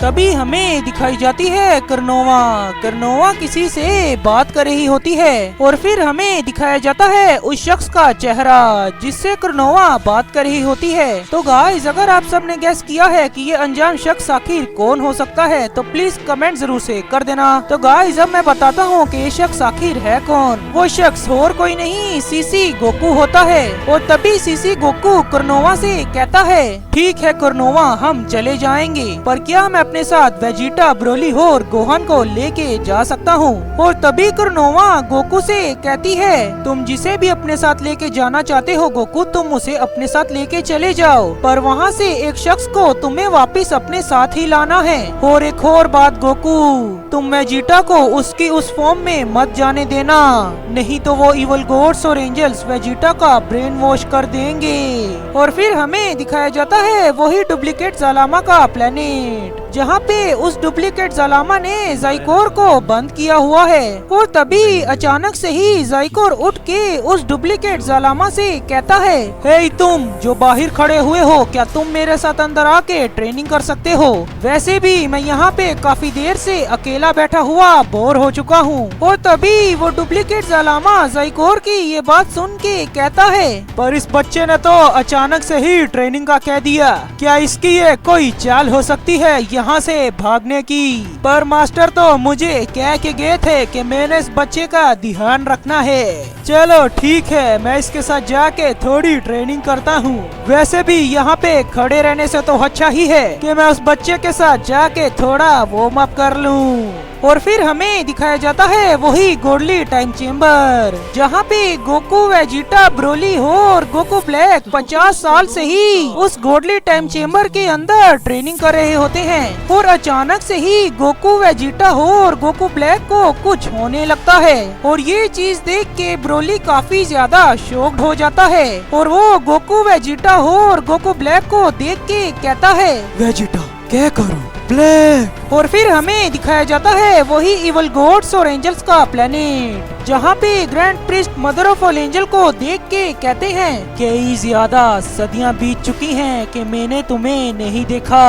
तभी हमें दिखाई जाती है करनोवा। करनोवा किसी से बात कर रही होती है और फिर हमें दिखाया जाता है उस शख्स का चेहरा जिससे करनोवा बात कर रही होती है। तो गाइस, अगर आप सबने गैस किया है कि ये अनजान शख्स आखिर कौन हो सकता है तो प्लीज कमेंट जरूर से कर देना। तो गाइस, अब मैं बताता हूँ कि ये शख्स आखिर है कौन। वो शख्स और कोई नहीं, सीसी गोकू होता है। और तभी सीसी गोकू करनोवा से कहता है, ठीक है करनोवा, हम चले जाएंगे, पर क्या मैं अपने साथ वेजिटा, ब्रोली और गोहान को लेके जा सकता हूँ। और तभी करनोवा गोकू से कहती है, तुम जिसे भी अपने साथ लेके जाना चाहते हो गोकू, तुम उसे अपने साथ लेके चले जाओ, पर वहाँ से एक शख्स को तुम्हें वापस अपने साथ ही लाना है। और एक और बात गोकू, तुम वेजिटा को उसकी उस फॉर्म में मत जाने देना, नहीं तो वो इवल गॉड्स और एंजल्स वेजिटा का ब्रेन वॉश कर देंगे। और फिर हमें दिखाया जाता है वही डुप्लीकेट जालामा का प्लेनेट, जहाँ पे उस डुप्लीकेट जालामा ने जाइकोर को बंद किया हुआ है। और तभी अचानक से ही जाइकोर उठ के उस डुप्लीकेट जालामा से कहता है, हे तुम जो बाहर खड़े हुए हो, क्या तुम मेरे साथ अंदर आके ट्रेनिंग कर सकते हो? वैसे भी मैं यहाँ पे काफी देर से अकेला बैठा हुआ बोर हो चुका हूँ। और तभी वो डुप्लीकेट जालामा जाइकोर की ये बात सुन के कहता है, पर इस बच्चे ने तो अचानक से ही ट्रेनिंग का कह दिया, क्या इसकी ये कोई चाल हो सकती है यहाँ से भागने की? पर मास्टर तो मुझे कह के गए थे कि मैंने इस बच्चे का ध्यान रखना है। चलो ठीक है, मैं इसके साथ जाके थोड़ी ट्रेनिंग करता हूँ। वैसे भी यहाँ पे खड़े रहने से तो अच्छा ही है कि मैं उस बच्चे के साथ जाके थोड़ा वार्म अप कर लूँ। और फिर हमें दिखाया जाता है वही गोडली टाइम चेम्बर, जहाँ पे गोकू, वेजिटा, ब्रोली और गोकू ब्लैक 50 साल से ही उस गोडली टाइम चेम्बर के अंदर ट्रेनिंग कर रहे होते हैं। और अचानक से ही गोकू, वेजिटा और गोकू ब्लैक को कुछ होने लगता है। और ये चीज देख के ब्रोली काफी ज्यादा शॉक्ड हो जाता है और वो गोकू, वेजिटा और गोकू ब्लैक को देख के कहता है, वेजिटा क्या करो ब्लैक। और फिर हमें दिखाया जाता है वही इवल गॉड्स और एंजल्स का प्लेनेट, जहाँ पे grand priest mother of all angel को देख के कहते हैं, कई ज्यादा सदियां बीत चुकी हैं कि मैंने तुम्हें नहीं देखा।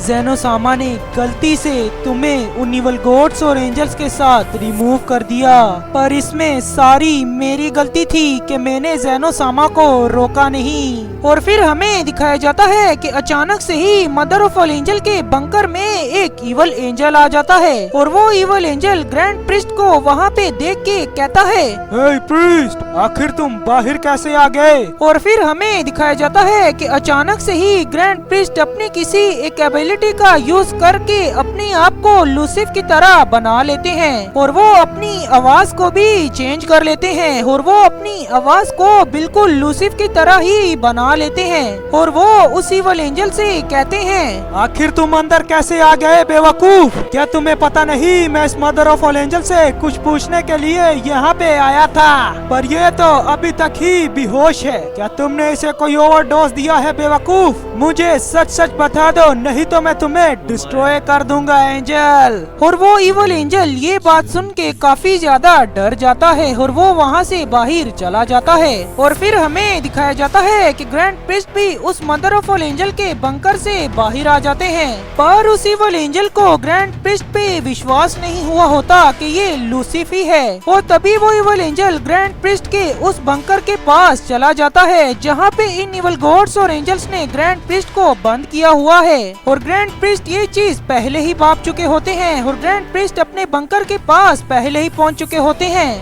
जेनोसामा ने गलती से तुम्हें उन इवल गॉड्स और एंजल्स के साथ रिमूव कर दिया, पर इसमें सारी मेरी गलती थी कि मैंने जेनोसामा को रोका नहीं। और फिर हमें दिखाया जाता है कि अचानक से ही मदर ऑफ ऑल एंजल के बंकर में एक इवल एंजल आ जाता है और वो इवल एंजल ग्रैंड प्रिस्ट को वहाँ पे देख के कहता है, हे प्रिस्ट, आखिर तुम बाहर कैसे आ गए? और फिर हमें दिखाया जाता है कि अचानक से ही ग्रैंड प्रिस्ट अपनी किसी एक एबिलिटी का यूज करके अपने आप को लूसिफ की तरह बना लेते हैं और वो अपनी आवाज को भी चेंज कर लेते हैं और वो अपनी आवाज को बिल्कुल लूसिफ की तरह ही बना लेते हैं। और वो उस इवल एंजल से कहते हैं, आखिर तुम अंदर कैसे आ गए बेवकूफ? क्या तुम्हें पता नहीं मैं इस मदर ऑफ ऑल एंजल से कुछ पूछने के लिए यहाँ पे आया था, पर ये तो अभी तक ही बेहोश है। क्या तुमने इसे कोई ओवरडोज दिया है बेवकूफ? मुझे सच सच बता दो, नहीं तो मैं तुम्हें डिस्ट्रॉय कर दूंगा एंजल। और वो इवल एंजल ये बात सुन के काफी ज्यादा डर जाता है और वो वहाँ से बाहर चला जाता है। और फिर हमें दिखाया जाता है कि ग्रैंड प्रिस्ट भी उस मदर ऑफ ऑल एंजल के बंकर से बाहर आ जाते हैं, पर उस इवल एंजल को ग्रैंड प्रिस्ट पे विश्वास नहीं हुआ होता कि ये लूसिफ ही है। और तभी वो इवल एंजल ग्रैंड प्रिस्ट के उस बंकर के पास चला जाता है जहाँ पे इन इवल गॉड्स और एंजल्स ने ग्रैंड प्रिस्ट को बंद किया हुआ है। और ग्रैंड प्रिस्ट ये चीज पहले ही भाप चुके होते हैं और ग्रैंड प्रिस्ट अपने बंकर के पास पहले ही पहुँच चुके होते हैं।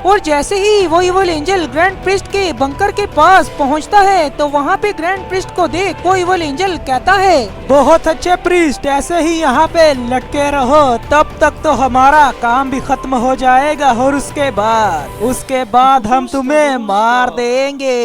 और जैसे ही वो इवल एंजल ग्रैंड प्रिस्ट के बंकर के पास पहुंचता है तो वहाँ पे ग्रैंड प्रिस्ट को देख वो इवल एंजल कहता है, बहुत अच्छे प्रिस्ट, ऐसे ही यहाँ पे लटके रहो, तब तक तो हमारा काम भी खत्म हो जाएगा और उसके बाद हम तुम्हें मार देंगे।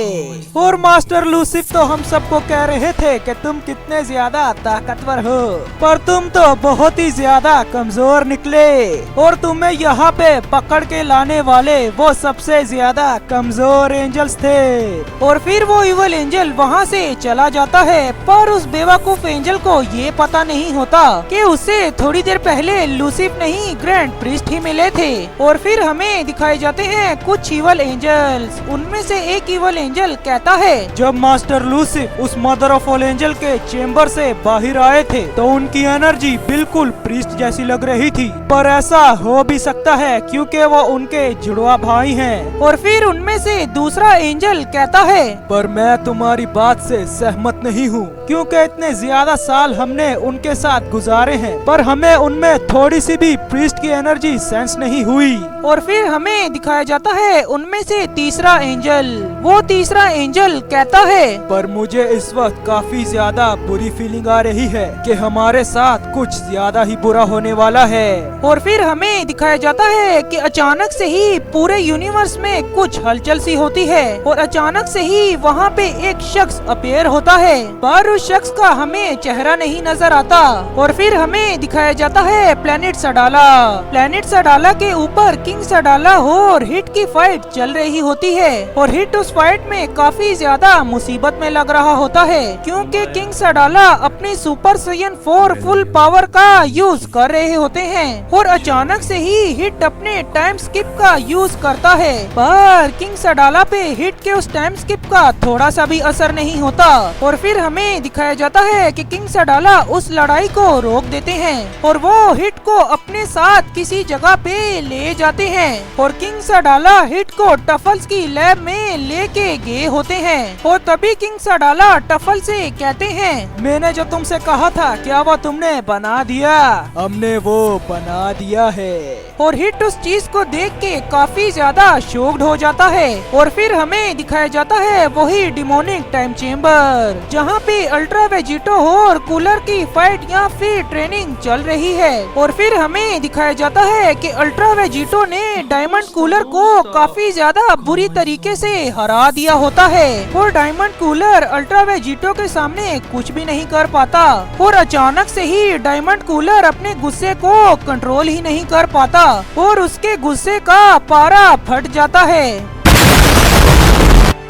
और मास्टर लूसिफ तो हम सबको कह रहे थे कि तुम कितने ज्यादा ताकतवर हो, पर तुम तो बहुत ही ज्यादा कमजोर निकले और तुम्हें यहाँ पे पकड़ के लाने वाले वो सबसे ज्यादा कमजोर एंजल्स थे। और फिर वो इवल एंजल वहाँ से चला जाता है, पर उस बेवकूफ एंजल को ये पता नहीं होता कि उससे थोड़ी देर पहले लूसिफ नहीं ग्रैंड प्रीस्ट ही मिले थे। और फिर हमें दिखाए जाते हैं कुछ इवल एंजल्स। उनमें से एक इवल एंजल कहता है, जब मास्टर लूसिफ उस मदर ऑफ ऑल एंजल के चेम्बर से बाहर आए थे तो उनकी एनर्जी बिल्कुल प्रीस्ट जैसी लग रही थी, पर ऐसा हो भी सकता है क्योंकि वो उनके जुड़वा भाई हैं। और फिर उनमें से दूसरा एंजल कहता है, पर मैं तुम्हारी बात से सहमत नहीं हूँ, क्योंकि इतने ज्यादा साल हमने उनके साथ गुजारे हैं, पर हमें उनमें थोड़ी सी भी प्रीस्ट की एनर्जी सेंस नहीं हुई। और फिर हमें दिखाया जाता है उनमें से तीसरा एंजल। वो तीसरा एंजल कहता है, पर मुझे इस वक्त काफी ज्यादा बुरी फीलिंग आ रही है कि हमारे साथ कुछ ज्यादा ही बुरा होने वाला है। और फिर हमें दिखाया जाता है कि अचानक से ही पूरे यूनिवर्स में कुछ हलचल सी होती है और अचानक से ही वहाँ पे एक शख्स अपीयर होता है, पर उस शख्स का हमें चेहरा नहीं नजर आता। और फिर हमें दिखाया जाता है प्लेनेट सडाला। प्लेनेट सडाला के ऊपर किंग सडाला और हिट की फाइट चल रही होती है और हिट उस फाइट में काफी ज्यादा मुसीबत में लग रहा होता है, क्योंकि किंग सडाला अपने सुपर साइयन 4 फुल पावर का यूज कर रहे होते हैं और अचानक से ही हिट अपने टाइम स्किप का यूज करता है, पर किंग सडाला पे हिट के उस टाइम स्किप का थोड़ा सा भी असर नहीं होता। और फिर हमें दिखाया जाता है कि किंग सडाला उस लड़ाई को रोक देते हैं और वो हिट को अपने साथ किसी जगह पे ले जाते हैं और किंग सडाला हिट को टफल्स की लैब में लेके गए होते हैं। और तभी किंग सडाला टफल से कहते हैं, मैंने जो तुमसे कहा था क्या वो तुमने बना दिया? हमने वो बना दिया है। और हिट उस चीज को देख के काफी ज्यादा शॉक्ड हो जाता है। और फिर हमें दिखाया जाता है वही डिमोनिक टाइम चेम्बर, जहाँ पे अल्ट्रा वेजिटो और कूलर की फाइट या फिर ट्रेनिंग चल रही है। और फिर हमें दिखाया जाता है कि अल्ट्रा वेजिटो ने डायमंड कूलर को काफी ज्यादा बुरी तरीके से हरा दिया होता है और डायमंड कूलर अल्ट्रा वेजिटो के सामने कुछ भी नहीं कर पाता। और अचानक से ही डायमंड कूलर अपने गुस्से को कंट्रोल ही नहीं कर पाता और उसके गुस्से का पारा फट जाता है।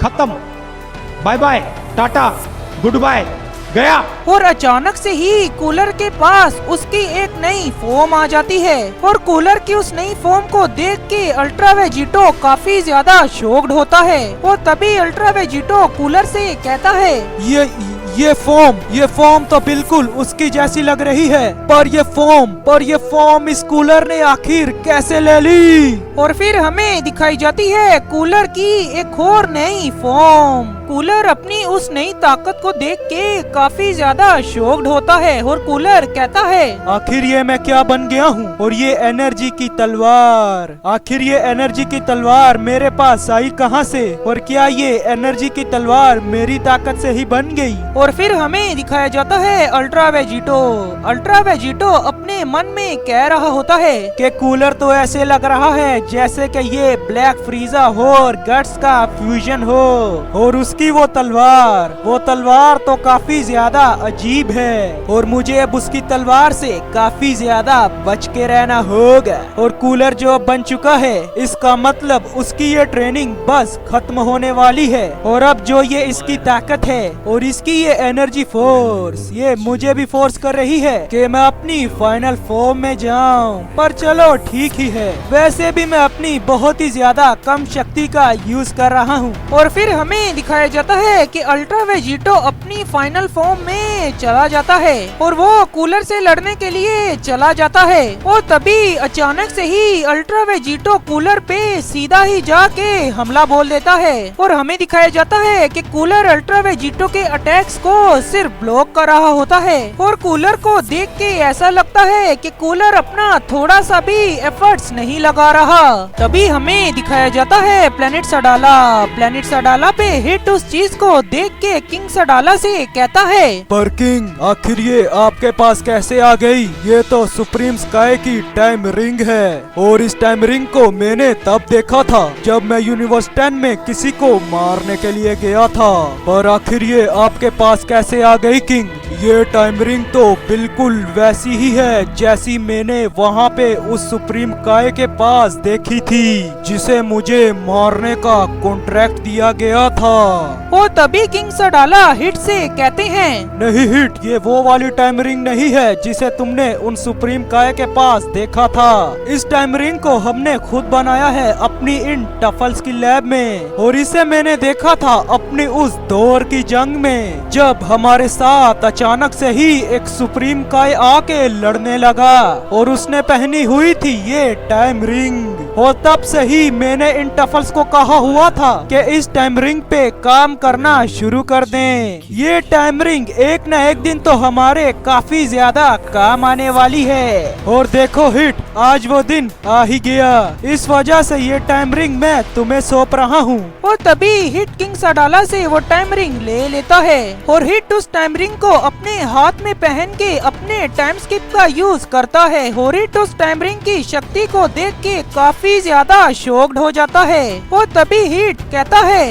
खत्म, bye bye, tata, good bye, गया। और अचानक से ही कूलर के पास उसकी एक नई फॉर्म आ जाती है और कूलर की उस नई फॉर्म को देख के अल्ट्रा वेजिटो काफी ज्यादा शॉक्ड होता है। और तभी अल्ट्रा वेजिटो कूलर से कहता है, ये फॉर्म तो बिल्कुल उसकी जैसी लग रही है, पर ये फॉर्म इस कूलर ने आखिर कैसे ले ली? और फिर हमें दिखाई जाती है कूलर की एक और नई फॉर्म। कूलर अपनी उस नई ताकत को देख के काफी ज्यादा शॉक्ड होता है और कूलर कहता है, आखिर ये मैं क्या बन गया हूँ? और ये एनर्जी की तलवार, आखिर ये एनर्जी की तलवार मेरे पास आई कहाँ से? और क्या ये एनर्जी की तलवार मेरी ताकत से ही बन गई? और फिर हमें दिखाया जाता है अल्ट्रा वेजिटो अपने मन में कह रहा होता है कि कूलर तो ऐसे लग रहा है जैसे कि ये ब्लैक फ्रीजा हो और गट्स का फ्यूजन हो, और उसकी वो तलवार तो काफी ज्यादा अजीब है और मुझे अब उसकी तलवार से काफी ज्यादा बच के रहना होगा। और कूलर जो बन चुका है इसका मतलब उसकी ये ट्रेनिंग बस खत्म होने वाली है और अब जो ये इसकी ताकत है और इसकी ये एनर्जी फोर्स, ये मुझे भी फोर्स कर रही है कि मैं अपनी फाइनल फॉर्म में जाऊं। पर चलो ठीक ही है, वैसे भी मैं अपनी बहुत ही ज्यादा कम शक्ति का यूज कर रहा हूँ। और फिर हमें दिखाया जाता है कि अल्ट्रा वेजिटो अपनी फाइनल फॉर्म में चला जाता है और वो कूलर से लड़ने के लिए चला जाता है। और तभी अचानक से ही अल्ट्रा वेजिटो कूलर पे सीधा ही जाके हमला बोल देता है और हमें दिखाया जाता है कि कूलर अल्ट्रा वेजिटो के अटैक्स को सिर्फ ब्लॉक कर रहा होता है। और कूलर को देख के ऐसा लगता है कि कूलर अपना थोड़ा सा भी एफर्ट्स नहीं लगा रहा। तभी हमें दिखाया जाता है प्लेनेट सडाला पे हिट उस चीज को देख के किंग सडाला से कहता है, पर किंग आखिर ये आपके पास कैसे आ गई? ये तो सुप्रीम स्काई की टाइम रिंग है और इस टाइम रिंग को मैंने तब देखा था जब मैं यूनिवर्स 10 में किसी को मारने के लिए गया था, पर आखिर ये आपके पास कैसे आ गई किंग? ये टाइम रिंग तो बिल्कुल वैसी ही है जैसी मैंने वहाँ पे उस सुप्रीम काय के पास देखी थी, जिसे मुझे मारने का कॉन्ट्रैक्ट दिया गया था। और तभी किंग सडाला हिट से कहते हैं, नहीं हिट, ये वो वाली टाइम रिंग नहीं है जिसे तुमने उन सुप्रीम काय के पास देखा था। इस टाइम रिंग को हमने खुद बनाया है अपनी इन टफल्स की लैब में, और इसे मैंने देखा था अपनी उस दौर की जंग में, जब हमारे साथ अचानक से ही एक सुप्रीम काय आके लड़ने लगा और उसने पहनी हुई थी ये टाइम रिंग। और तब से ही मैंने इन टफल्स को कहा हुआ था कि इस टाइम रिंग पे काम करना शुरू कर दें। ये टाइम रिंग एक न एक दिन तो हमारे काफी ज्यादा काम आने वाली है। और देखो हिट, आज वो दिन आ ही गया। इस वजह से ये टाइम रिंग मैं तुम्हें सौंप रहा हूँ। और तभी हिट किंग सडाला से वो टाइम रिंग ले लेता है और हिट उस टाइम रिंग को अपने हाथ में पहन के अपने टाइम स्किप का यूज करता है। और हिट उस टाइम रिंग की शक्ति को देख के काफी ज्यादा शॉक्ड हो जाता है। और तभी हिट कहता है,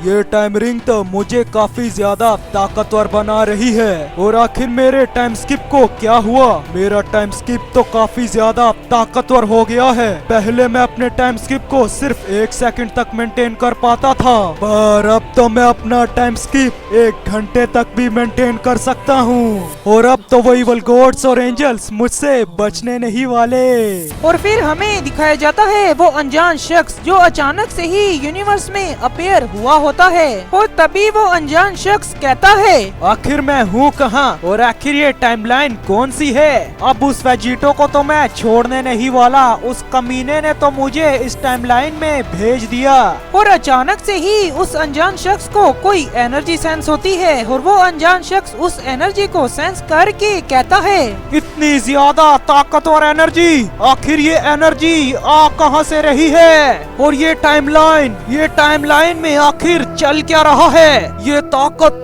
ये टाइम रिंग तो मुझे काफी ज्यादा ताकतवर बना रही है। और आखिर मेरे टाइम स्किप को क्या हुआ? मेरा टाइम स्किप तो काफी ज्यादा ताकतवर हो गया है। पहले मैं अपने टाइम स्किप को सिर्फ 1 सेकंड तक मेंटेन कर पाता था, पर अब तो मैं अपना टाइम स्किप 1 घंटे तक भी मेंटेन कर सकता हूँ। और अब तो वो इवल गॉड्स और एंजल्स मुझसे बचने नहीं वाले। और फिर हमें दिखाया जाता है वो अनजान शख्स जो अचानक से ही यूनिवर्स में अपीयर हुआ होता है। और तभी वो अनजान शख्स कहता है, आखिर मैं हूँ कहाँ और आखिर ये टाइमलाइन कौन सी है? अब उस वेजिटो को तो मैं छोड़ने नहीं वाला। उस कमीने ने तो मुझे इस टाइमलाइन में भेज दिया। और अचानक से ही उस अनजान शख्स को कोई एनर्जी सेंस होती है और वो अनजान शख्स उस एनर्जी को सेंस करके कहता है, इतनी ज्यादा ताकतवर एनर्जी, आखिर ये एनर्जी आ कहाँ से रही है? और ये टाइमलाइन में आखिर चल क्या रहा है? ये ताकत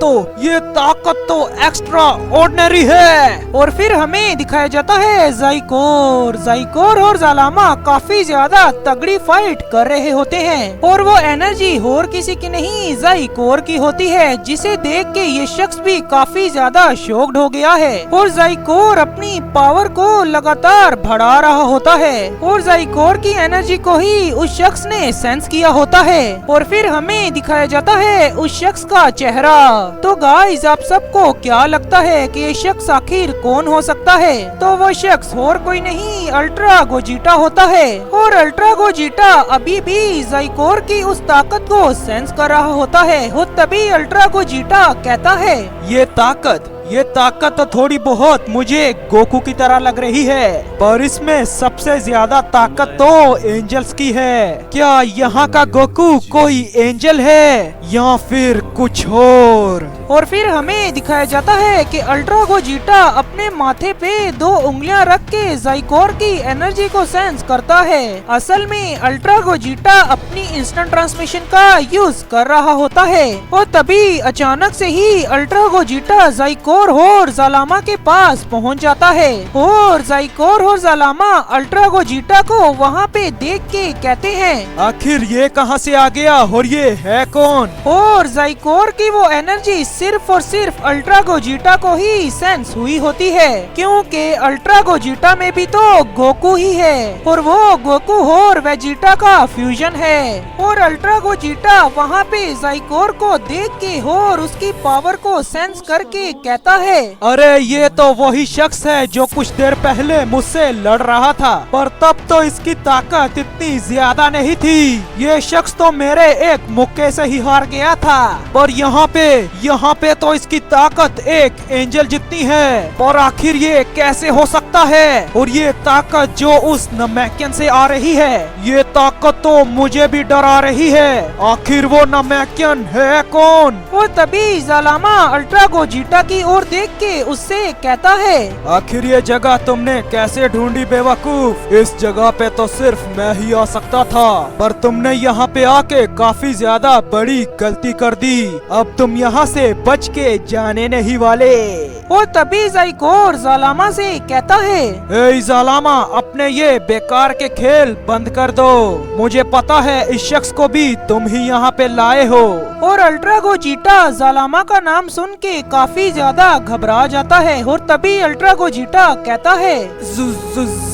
तो एक्स्ट्रा ऑर्डिनरी है। और फिर हमें दिखाया जाता है जाइकोर और जालामा काफी ज्यादा तगड़ी फाइट कर रहे होते हैं। और वो एनर्जी और किसी की नहीं जाइकोर की होती है, जिसे देख के ये शख्स भी काफी ज्यादा शॉक्ड हो गया है। और जाइकोर अपनी पावर को लगातार बढ़ा रहा होता है और जाइकोर की एनर्जी को ही उस शख्स ने सेंस किया होता है। और फिर हमें दिखाया जाता है उस शख्स का चेहरा। तो गाइस, आप सबको क्या लगता है कि ये शख्स आखिर कौन हो सकता है? तो वो शख्स और कोई नहीं अल्ट्रा गोजिटा होता है। और अल्ट्रा गोजिटा अभी भी जाइकोर की उस ताकत को सेंस कर रहा होता है। और तभी अल्ट्रा गोजिटा कहता है, ये ताकत तो थोड़ी बहुत मुझे गोकू की तरह लग रही है, पर इसमें सबसे ज्यादा ताकत तो एंजल्स की है। क्या यहाँ का गोकू कोई एंजल है या फिर कुछ और फिर हमें दिखाया जाता है कि अल्ट्रा गोजिटा अपने माथे पे 2 उंगलियां रख के जाइकोर की एनर्जी को सेंस करता है। असल में अल्ट्रा गोजिटा अपनी इंस्टेंट ट्रांसमिशन का यूज कर रहा होता है। और तभी अचानक से ही अल्ट्रा गोजिटा जाइकोर और जालामा के पास पहुंच जाता है। और जाइकोर और जालामा अल्ट्रा गोजिटा को वहां पे देख के कहते हैं, आखिर ये कहां से आ गया और ये है कौन? और जाइकोर की वो एनर्जी सिर्फ और सिर्फ अल्ट्रा गोजिटा को ही सेंस हुई होती है, क्योंकि अल्ट्रा गोजिटा में भी तो गोकू ही है और वो गोकू और वेजिटा का फ्यूजन है। और अल्ट्रा गोजिटा वहाँ पे जाइकोर को देख के और उसकी पावर को सेंस करके कहता है, अरे ये तो वही शख्स है जो कुछ देर पहले मुझसे लड़ रहा था, पर तब तो इसकी ताकत इतनी ज्यादा नहीं थी। ये शख्स तो मेरे एक मुक्के से ही हार गया था, पर यहाँ पे तो इसकी ताकत एक एंजल जितनी है। और आखिर ये कैसे हो सकता है? और ये ताकत जो उस नमैकियन से आ रही है, ये ताकत तो मुझे भी डरा रही है। आखिर वो नमैकियन है कौन? और तभी जालामा अल्ट्रा गोजिटा की ओर देख के उससे कहता है, आखिर ये जगह तुमने कैसे ढूंढी बेवकूफ? इस जगह पे तो सिर्फ मैं ही आ सकता था, पर तुमने यहाँ पे आके काफी ज्यादा बड़ी गलती कर दी। अब तुम यहाँ से बच के जाने नहीं वाले। और तभी जाइकोर जालामा से कहता है, ए जालामा, अब अपने ये बेकार के खेल बंद कर दो। मुझे पता है इस शख्स को भी तुम ही यहाँ पे लाए हो। और अल्ट्रा गोजीटा जालामा का नाम सुन के काफी ज्यादा घबरा जाता है और तभी अल्ट्रा गोजीटा कहता है,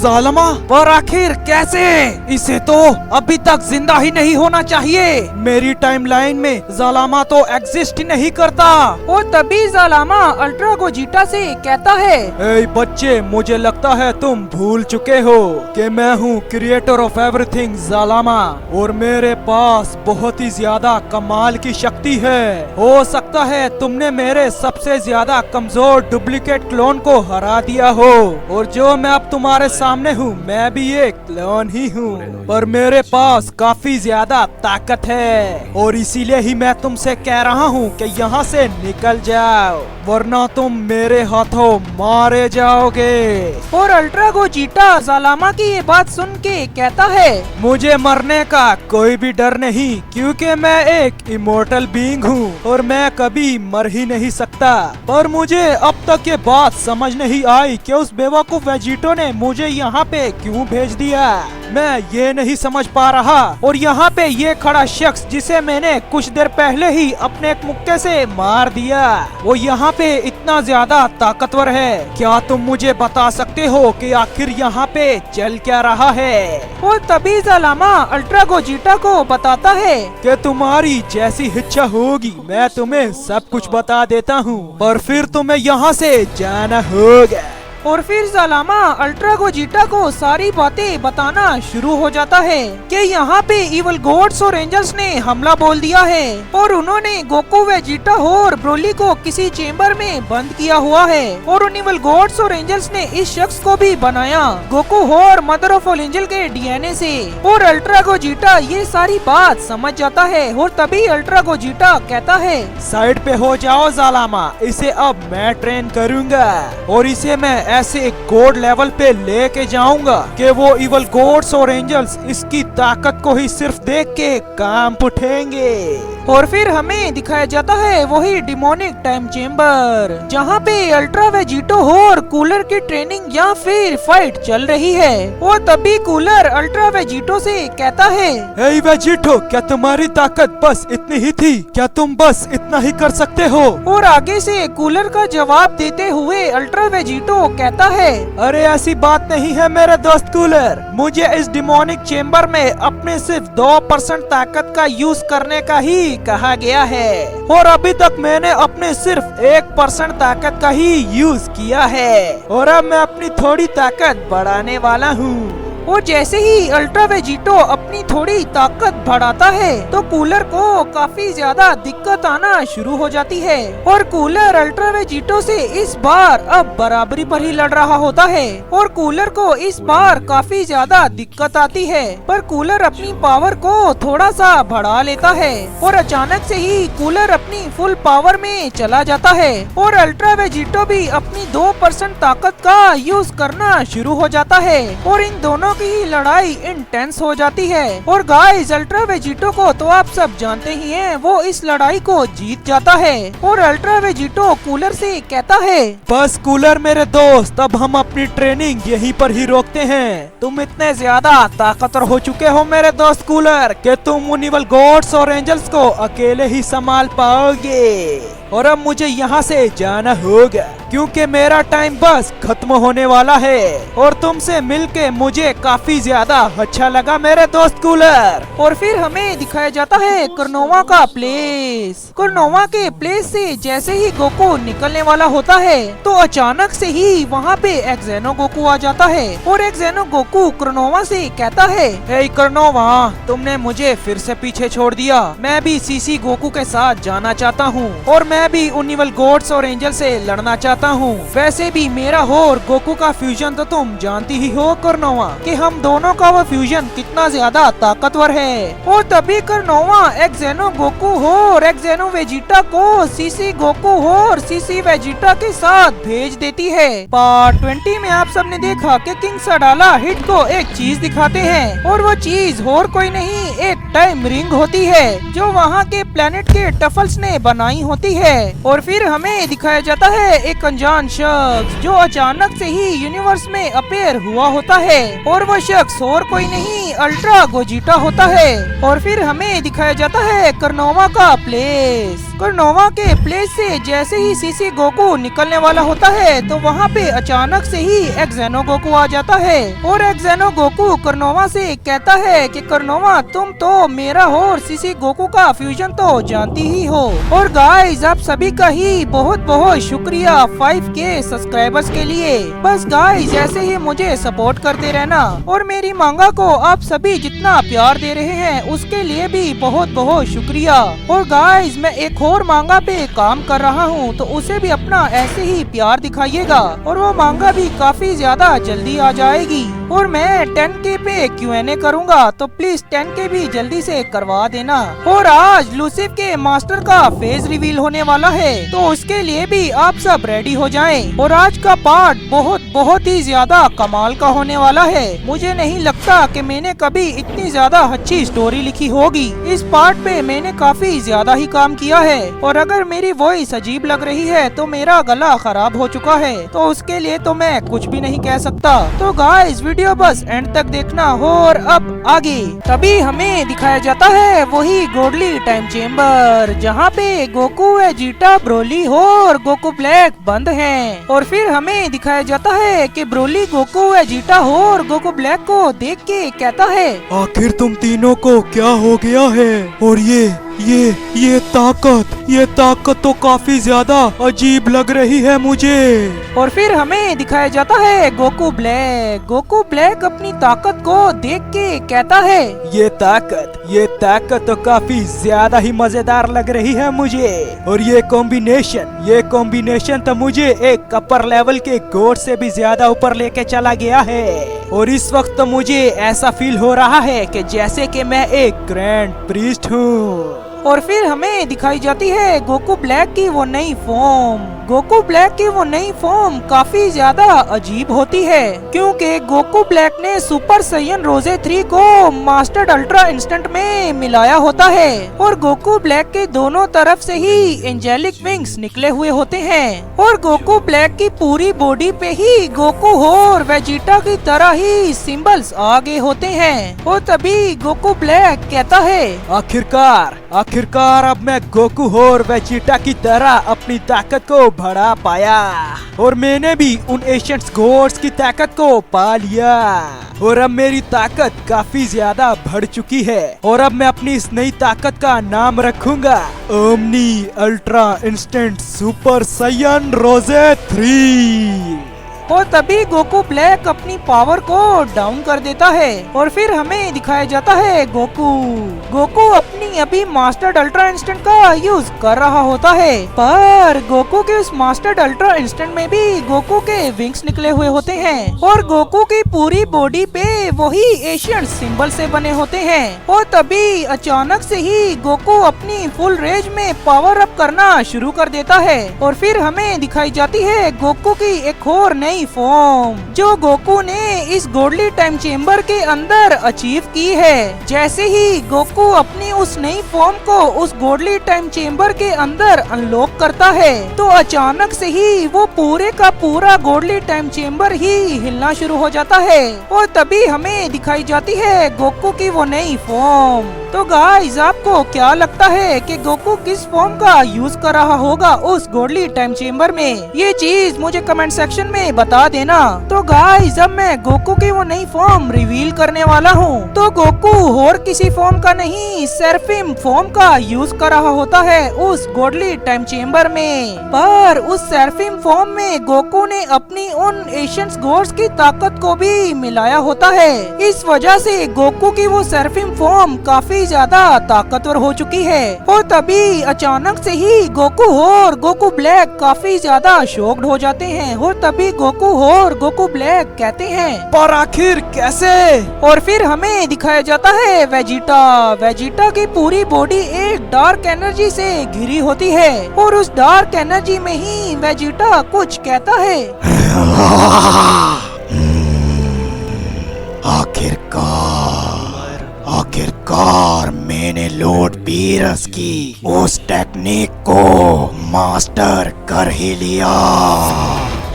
जालमा, पर आखिर कैसे? इसे तो अभी तक जिंदा ही नहीं होना चाहिए। मेरी टाइमलाइन में जालामा तो एग्जिस्ट ही नहीं करता। और तभी जालामा अल्ट्रा गोजीटा से कहता है, ए बच्चे, मुझे लगता है तुम भूल चुके हो कि मैं हूँ क्रिएटर ऑफ एवरीथिंग जालामा, और मेरे पास बहुत ही ज्यादा कमाल की शक्ति है। हो सकता है तुमने मेरे सबसे ज्यादा कमजोर डुप्लीकेट क्लोन को हरा दिया हो, और जो मैं अब तुम्हारे सामने हूँ मैं भी एक क्लोन ही हूँ, पर मेरे पास काफी ज्यादा ताकत है, और इसीलिए ही मैं तुमसे कह रहा हूँ कि यहाँ से निकल जाओ, वरना तुम मेरे हाथों मारे जाओगे। और अल्ट्रा गोजीटा जालामा की ये बात सुन के कहता है, मुझे मरने का कोई भी डर नहीं, क्योंकि मैं एक इमोर्टल बीइंग हूँ और मैं कभी मर ही नहीं सकता। पर मुझे अब तक ये बात समझ नहीं आई कि उस बेवकूफ वेजिटो ने मुझे यहाँ पे क्यों भेज दिया। मैं ये नहीं समझ पा रहा। और यहाँ पे ये खड़ा शख्स जिसे मैंने कुछ देर पहले ही अपने एक मुक्के से मार दिया, वो यहाँ पे इतना ज्यादा ताकतवर है। क्या तुम मुझे बता सकते हो कि आखिर यहाँ पे चल क्या रहा है? और तभी जालामा अल्ट्रा गोजीटा को बताता है कि तुम्हारी जैसी इच्छा होगी मैं तुम्हें सब कुछ बता देता हूँ, पर फिर तुम्हें यहाँ से जाना होगा। और फिर जालामा अल्ट्रा गोजीटा को सारी बातें बताना शुरू हो जाता है कि यहाँ पे इवल गॉड्स और एंजल्स ने हमला बोल दिया है और उन्होंने गोकू, वेजिटा और ब्रोली को किसी चेम्बर में बंद किया हुआ है, और उन इवल गॉड्स और एंजल्स ने इस शख्स को भी बनाया गोकू और मदर ऑफ ऑल एंजल के डीएनए से। और अल्ट्रा गोजीटा ये सारी बात समझ जाता है और तभी अल्ट्रा गोजीटा कहता है, साइड पे हो जाओ जालामा, इसे अब मैं ट्रेन करूँगा और इसे मैं ऐसे गॉड लेवल पे लेके जाऊंगा कि वो इवल गॉड्स और एंजल्स इसकी ताकत को ही सिर्फ देख के कांप उठेंगे। और फिर हमें दिखाया जाता है वही डिमोनिक टाइम चेम्बर, जहाँ पे अल्ट्रा वेजिटो और कूलर की ट्रेनिंग या फिर फाइट चल रही है। और तभी कूलर अल्ट्रा वेजिटो से कहता है, हे वेजिटो, क्या तुम्हारी ताकत बस इतनी ही थी? क्या तुम बस इतना ही कर सकते हो? और आगे से कूलर का जवाब देते हुए अल्ट्रा वेजिटो कहता है, अरे ऐसी बात नहीं है मेरे दोस्त कूलर, मुझे इस डिमोनिक चेम्बर में अपने सिर्फ 2% ताकत का यूज करने का ही कहा गया है, और अभी तक मैंने अपने सिर्फ 1% ताकत का ही यूज किया है, और अब मैं अपनी थोड़ी ताकत बढ़ाने वाला हूँ। और जैसे ही अल्ट्रा वेजिटो अपनी थोड़ी ताकत बढ़ाता है तो कूलर को काफी ज्यादा दिक्कत आना शुरू हो जाती है, और कूलर अल्ट्रा वेजिटो से इस बार अब बराबरी पर ही लड़ रहा होता है, और कूलर को इस बार काफी ज्यादा दिक्कत आती है। पर कूलर अपनी पावर को थोड़ा सा बढ़ा लेता है और अचानक से ही कूलर अपनी फुल पावर में चला जाता है, और अल्ट्रा वेजिटो भी अपनी 2% ताकत का यूज करना शुरू हो जाता है, और इन दोनों की लड़ाई इंटेंस हो जाती है। और गाइस, अल्ट्रा वेजिटो को तो आप सब जानते ही हैं, वो इस लड़ाई को जीत जाता है। और अल्ट्रा वेजिटो कूलर से कहता है, बस कूलर मेरे दोस्त, अब हम अपनी ट्रेनिंग यहीं पर ही रोकते हैं। तुम इतने ज्यादा ताकतवर हो चुके हो मेरे दोस्त कूलर कि तुम उन इवल गॉड्स और एंजल्स को अकेले ही संभाल पाओगे, और अब मुझे यहाँ से जाना होगा क्योंकि मेरा टाइम बस खत्म होने वाला है। और तुमसे मिलके मुझे काफी ज्यादा अच्छा लगा मेरे दोस्त कूलर। और फिर हमें दिखाया जाता है कर्नोवा का प्लेस। कर्नोवा के प्लेस से जैसे ही गोकू निकलने वाला होता है तो अचानक से ही वहाँ पे एक्जेनो गोकू आ जाता है, और एक्जेनो गोकू कर्नोवा से कहता है, हे कर्नोवा, तुमने मुझे फिर से पीछे छोड़ दिया। मैं भी सीसी गोकू के साथ जाना चाहता हूँ, और मैं भी उन इवल गॉड्स और एंजल से लड़ना चाहता हूँ। वैसे भी मेरा और गोकू का फ्यूजन तो तुम जानती ही हो कर्नोवा कि हम दोनों का वो फ्यूजन कितना ज्यादा ताकतवर है। और तभी कर्नोवा एक्जेनो गोकू और एक्जेनो वेजिटा को सीसी गोकू और सीसी वेजिटा के साथ भेज देती है। पार्ट 20 में आप सबने देखा कि किंग सडाला हिट को एक चीज दिखाते हैं, और वो चीज और कोई नहीं, एक टाइम रिंग होती है जो वहाँ के प्लेनेट के टफल्स ने बनाई होती है। और फिर हमें दिखाया जाता है एक अनजान शख्स जो अचानक से ही यूनिवर्स में अपेयर हुआ होता है और वो शख्स और कोई नहीं अल्ट्रा गोजिटा होता है। और फिर हमें दिखाया जाता है कर्नोवा का प्लेस। कर्नोवा के प्लेस से जैसे ही सीसी गोकू निकलने वाला होता है तो वहाँ पे अचानक से ही एक्जेनो गोकू आ जाता है और एक्जेनो गोकू कर्नोवा से कहता है कि कर्नोवा तुम तो मेरा और सीसी गोकू का फ्यूजन तो जानती ही हो। और गाइस आप सभी का ही बहुत बहुत शुक्रिया 5K सब्सक्राइबर्स के लिए। बस गाइस ऐसे ही मुझे सपोर्ट करते रहना और मेरी मांगा को आप सभी जितना प्यार दे रहे हैं उसके लिए भी बहुत बहुत शुक्रिया। और गाइस मैं एक और मांगा पे काम कर रहा हूँ तो उसे भी अपना ऐसे ही प्यार दिखाइएगा और वो मांगा भी काफी ज्यादा जल्दी आ जाएगी। और मैं 10K पे Q&A करूँगा तो प्लीज 10K भी जल्दी से करवा देना। और आज लूसिफ के मास्टर का फेज रिवील होने वाला है तो उसके लिए भी आप सब रेडी हो जाएं। और आज का पार्ट बहुत ही ज्यादा कमाल का होने वाला है। मुझे नहीं लगता कि मैंने कभी इतनी ज्यादा अच्छी स्टोरी लिखी होगी। इस पार्ट पे मैंने काफी ज्यादा ही काम किया है और अगर मेरी वॉइस अजीब लग रही है तो मेरा गला खराब हो चुका है तो उसके लिए तो मैं कुछ भी नहीं कह सकता। तो गाइस वीडियो बस एंड तक देखना। और अब आगे तभी हमें दिखाया जाता है वही गोडली टाइम चेम्बर जहाँ पे गोकू वेजिटा ब्रोली और गोकू ब्लैक बंद हैं। और फिर हमें दिखाया जाता है कि ब्रोली गोकू वेजिटा और गोकू ब्लैक को देख के कहता है आखिर तुम तीनों को क्या हो गया है। और ये ताकत तो काफी ज्यादा अजीब लग रही है मुझे। और फिर हमें दिखाया जाता है गोकू ब्लैक अपनी ताकत को देख के कहता है ये ताकत तो काफी ज्यादा ही मजेदार लग रही है मुझे। और ये कॉम्बिनेशन तो मुझे एक अपर लेवल के गोड से भी ज्यादा ऊपर लेके चला गया है। और इस वक्त तो मुझे ऐसा फील हो रहा है कि जैसे कि मैं एक ग्रैंड प्रीस्ट हूँ। और फिर हमें दिखाई जाती है गोकू ब्लैक की वो नई फॉर्म काफी ज्यादा अजीब होती है क्योंकि गोकू ब्लैक ने सुपर सैयन रोजे 3 को मास्टर्ड अल्ट्रा इंस्टेंट में मिलाया होता है। और गोकू ब्लैक के दोनों तरफ से ही एंजेलिक विंग्स निकले हुए होते हैं और गोकू ब्लैक की पूरी बॉडी पे ही गोकू और वेजिटा की तरह ही सिंबल्स आगे होते हैं। और तभी गोकू ब्लैक कहता है आखिरकार अब मैं गोकू और वेजिटा की तरह अपनी ताकत को बढ़ा पाया और मैंने भी उन एशियंट्स गॉड्स की ताकत को पा लिया। और अब मेरी ताकत काफी ज्यादा बढ़ चुकी है और अब मैं अपनी इस नई ताकत का नाम रखूंगा omni ultra instant super Saiyan रोजे 3। और तभी गोकू ब्लैक अपनी पावर को डाउन कर देता है। और फिर हमें दिखाया जाता है गोकू अपनी अभी मास्टर्ड अल्ट्रा इंस्टेंट का यूज कर रहा होता है पर गोकू के उस मास्टर्ड अल्ट्रा इंस्टेंट में भी गोकू के विंग्स निकले हुए होते हैं और गोकू की पूरी बॉडी पे वही एशियन सिंबल से बने होते हैं। और तभी अचानक से ही गोकू अपनी फुल रेंज में पावर अप करना शुरू कर देता है। और फिर हमें दिखाई जाती है गोकू की एक और नई फॉर्म जो गोकू ने इस गोडली टाइम चेम्बर के अंदर अचीव की है। जैसे ही गोकू अपनी उस नई फॉर्म को उस गोडली टाइम चेम्बर के अंदर अनलॉक करता है तो अचानक से ही वो पूरे का पूरा गोडली टाइम चेम्बर ही हिलना शुरू हो जाता है। और तभी हमें दिखाई जाती है गोकू की वो नई फॉर्म। तो गाइस आपको क्या लगता है कि गोकू किस फॉर्म का यूज कर रहा होगा उस गोडली टाइम चेम्बर में? ये चीज मुझे कमेंट सेक्शन में बता देना। तो गाइस अब मैं गोकू की वो नई फॉर्म रिवील करने वाला हूँ। तो गोकू और किसी फॉर्म का नहीं सेराफिम फॉर्म का यूज कर रहा होता है उस गोडली टाइम चेम्बर में। पर उस सेराफिम फॉर्म में गोकू ने अपनी उन एशियंस गॉड्स की ताकत को भी मिलाया होता है। इस वजह से गोकू की वो सेराफिम फॉर्म काफी ज्यादा ताकतवर हो चुकी है। और तभी अचानक से ही गोकू और गोकू ब्लैक काफी ज्यादा शॉक्ड हो जाते हैं। और तभी गोकू और गोकू ब्लैक कहते हैं पर आखिर कैसे? और फिर हमें दिखाया जाता है वेजिटा की पूरी बॉडी एक डार्क एनर्जी से घिरी होती है और उस डार्क एनर्जी में ही वेजिटा कुछ कहता है आखिरकार बीरस की उस टेक्निक को मास्टर कर ही लिया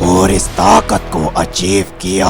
और इस ताकत को अचीव किया,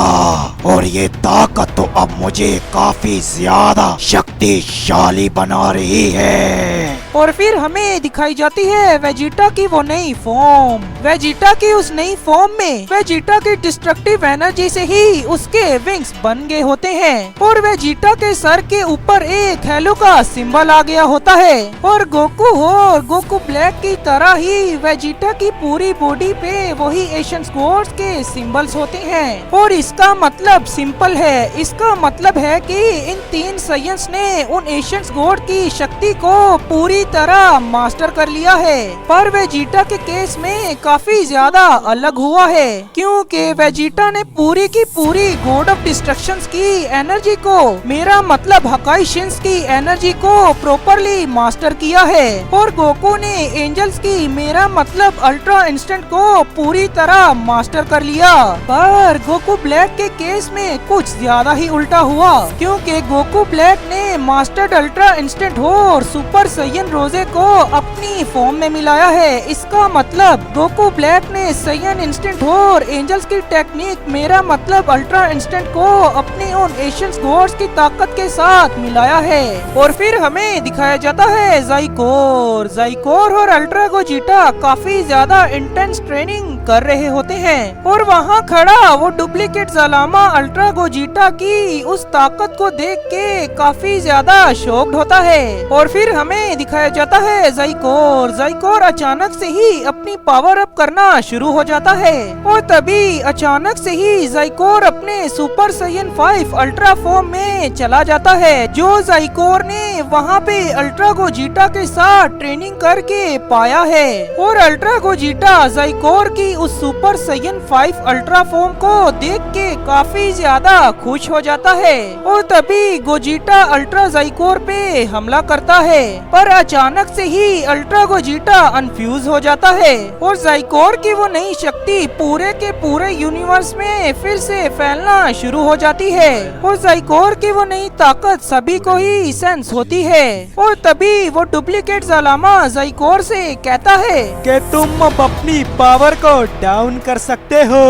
और ये ताकत तो अब मुझे काफी ज्यादा शक्तिशाली बना रही है। और फिर हमें दिखाई जाती है वेजिटा की वो नई फॉर्म। वेजिटा की उस नई फॉर्म में वेजिटा की डिस्ट्रक्टिव एनर्जी से ही उसके विंग्स बन गए होते हैं, और वेजिटा के सर के ऊपर एक हेलो का सिंबल आ गया होता है। और गोकू ब्लैक की तरह ही वेजिटा की पूरी बॉडी पे वही एशियन गॉड्स के सिंबल्स होते हैं। और इसका मतलब सिंपल है, इसका मतलब है कि इन 3 साइंस ने उन एशियन गॉड की शक्ति को पूरी तरह मास्टर कर लिया है। पर वेजिटा के केस में काफी ज्यादा अलग हुआ है, क्योंकि वेजिटा ने पूरी की पूरी गॉड ऑफ डिस्ट्रक्शंस की एनर्जी को, मेरा मतलब हकाई शिन्स की एनर्जी को प्रॉपरली मास्टर किया है। और गोकू ने एंजल्स की, मेरा मतलब अल्ट्रा इंस्टेंट को पूरी तरह मास्टर कर लिया। पर गोकू ब्लैक के केस में कुछ ज्यादा ही उल्टा हुआ, क्योंकि गोकू ब्लैक ने मास्टर्ड अल्ट्रा इंस्टेंट और सुपर साइयन रोजे को अपनी फॉर्म में मिलाया है। इसका मतलब गोकू ब्लैक ने साइयन इंस्टेंट और एंजल्स की टेक्निक, मेरा मतलब अल्ट्रा इंस्टेंट को अपने उन एशियन गॉड्स की ताकत के साथ मिलाया है। और फिर हमें दिखाया जाता है जाइकोर और अल्ट्रा गोजिटा काफी ज्यादा इंटेंस ट्रेनिंग कर रहे होते हैं, और वहाँ खड़ा वो डुप्लीकेट ज़लामा अल्ट्रा गोजिटा की उस ताकत को देख के काफी ज्यादा शॉक्ड होता है। और फिर हमें दिखाया जाता है जाइकोर अचानक से ही अपनी पावर अप करना शुरू हो जाता है, और तभी अचानक से ही जाइकोर अपने सुपर साइयन 5 अल्ट्रा फॉर्म में चला जाता है, जो जाइकोर ने वहाँ पे अल्ट्रा गोजिटा के साथ ट्रेनिंग करके पाया है। और अल्ट्रा गोजिटा जाइकोर की उस सुपर साइयन 5 अल्ट्रा फॉर्म को देख के काफी ज्यादा खुश हो जाता है, और तभी गोजिटा अल्ट्रा जाइकोर पे हमला करता है। पर अचानक से ही अल्ट्रा गोजिटा अनफ्यूज हो जाता है, और जाइकोर की वो नई शक्ति पूरे के पूरे यूनिवर्स में फिर से फैलना शुरू हो जाती है, और जाइकोर की वो नई ताकत सभी को ही सेंस होती है। और तभी वो डुप्लीकेट ज़लामा जाइकोर से कहता है कि तुम अब अपनी पावर को डाउन कर सकते हो।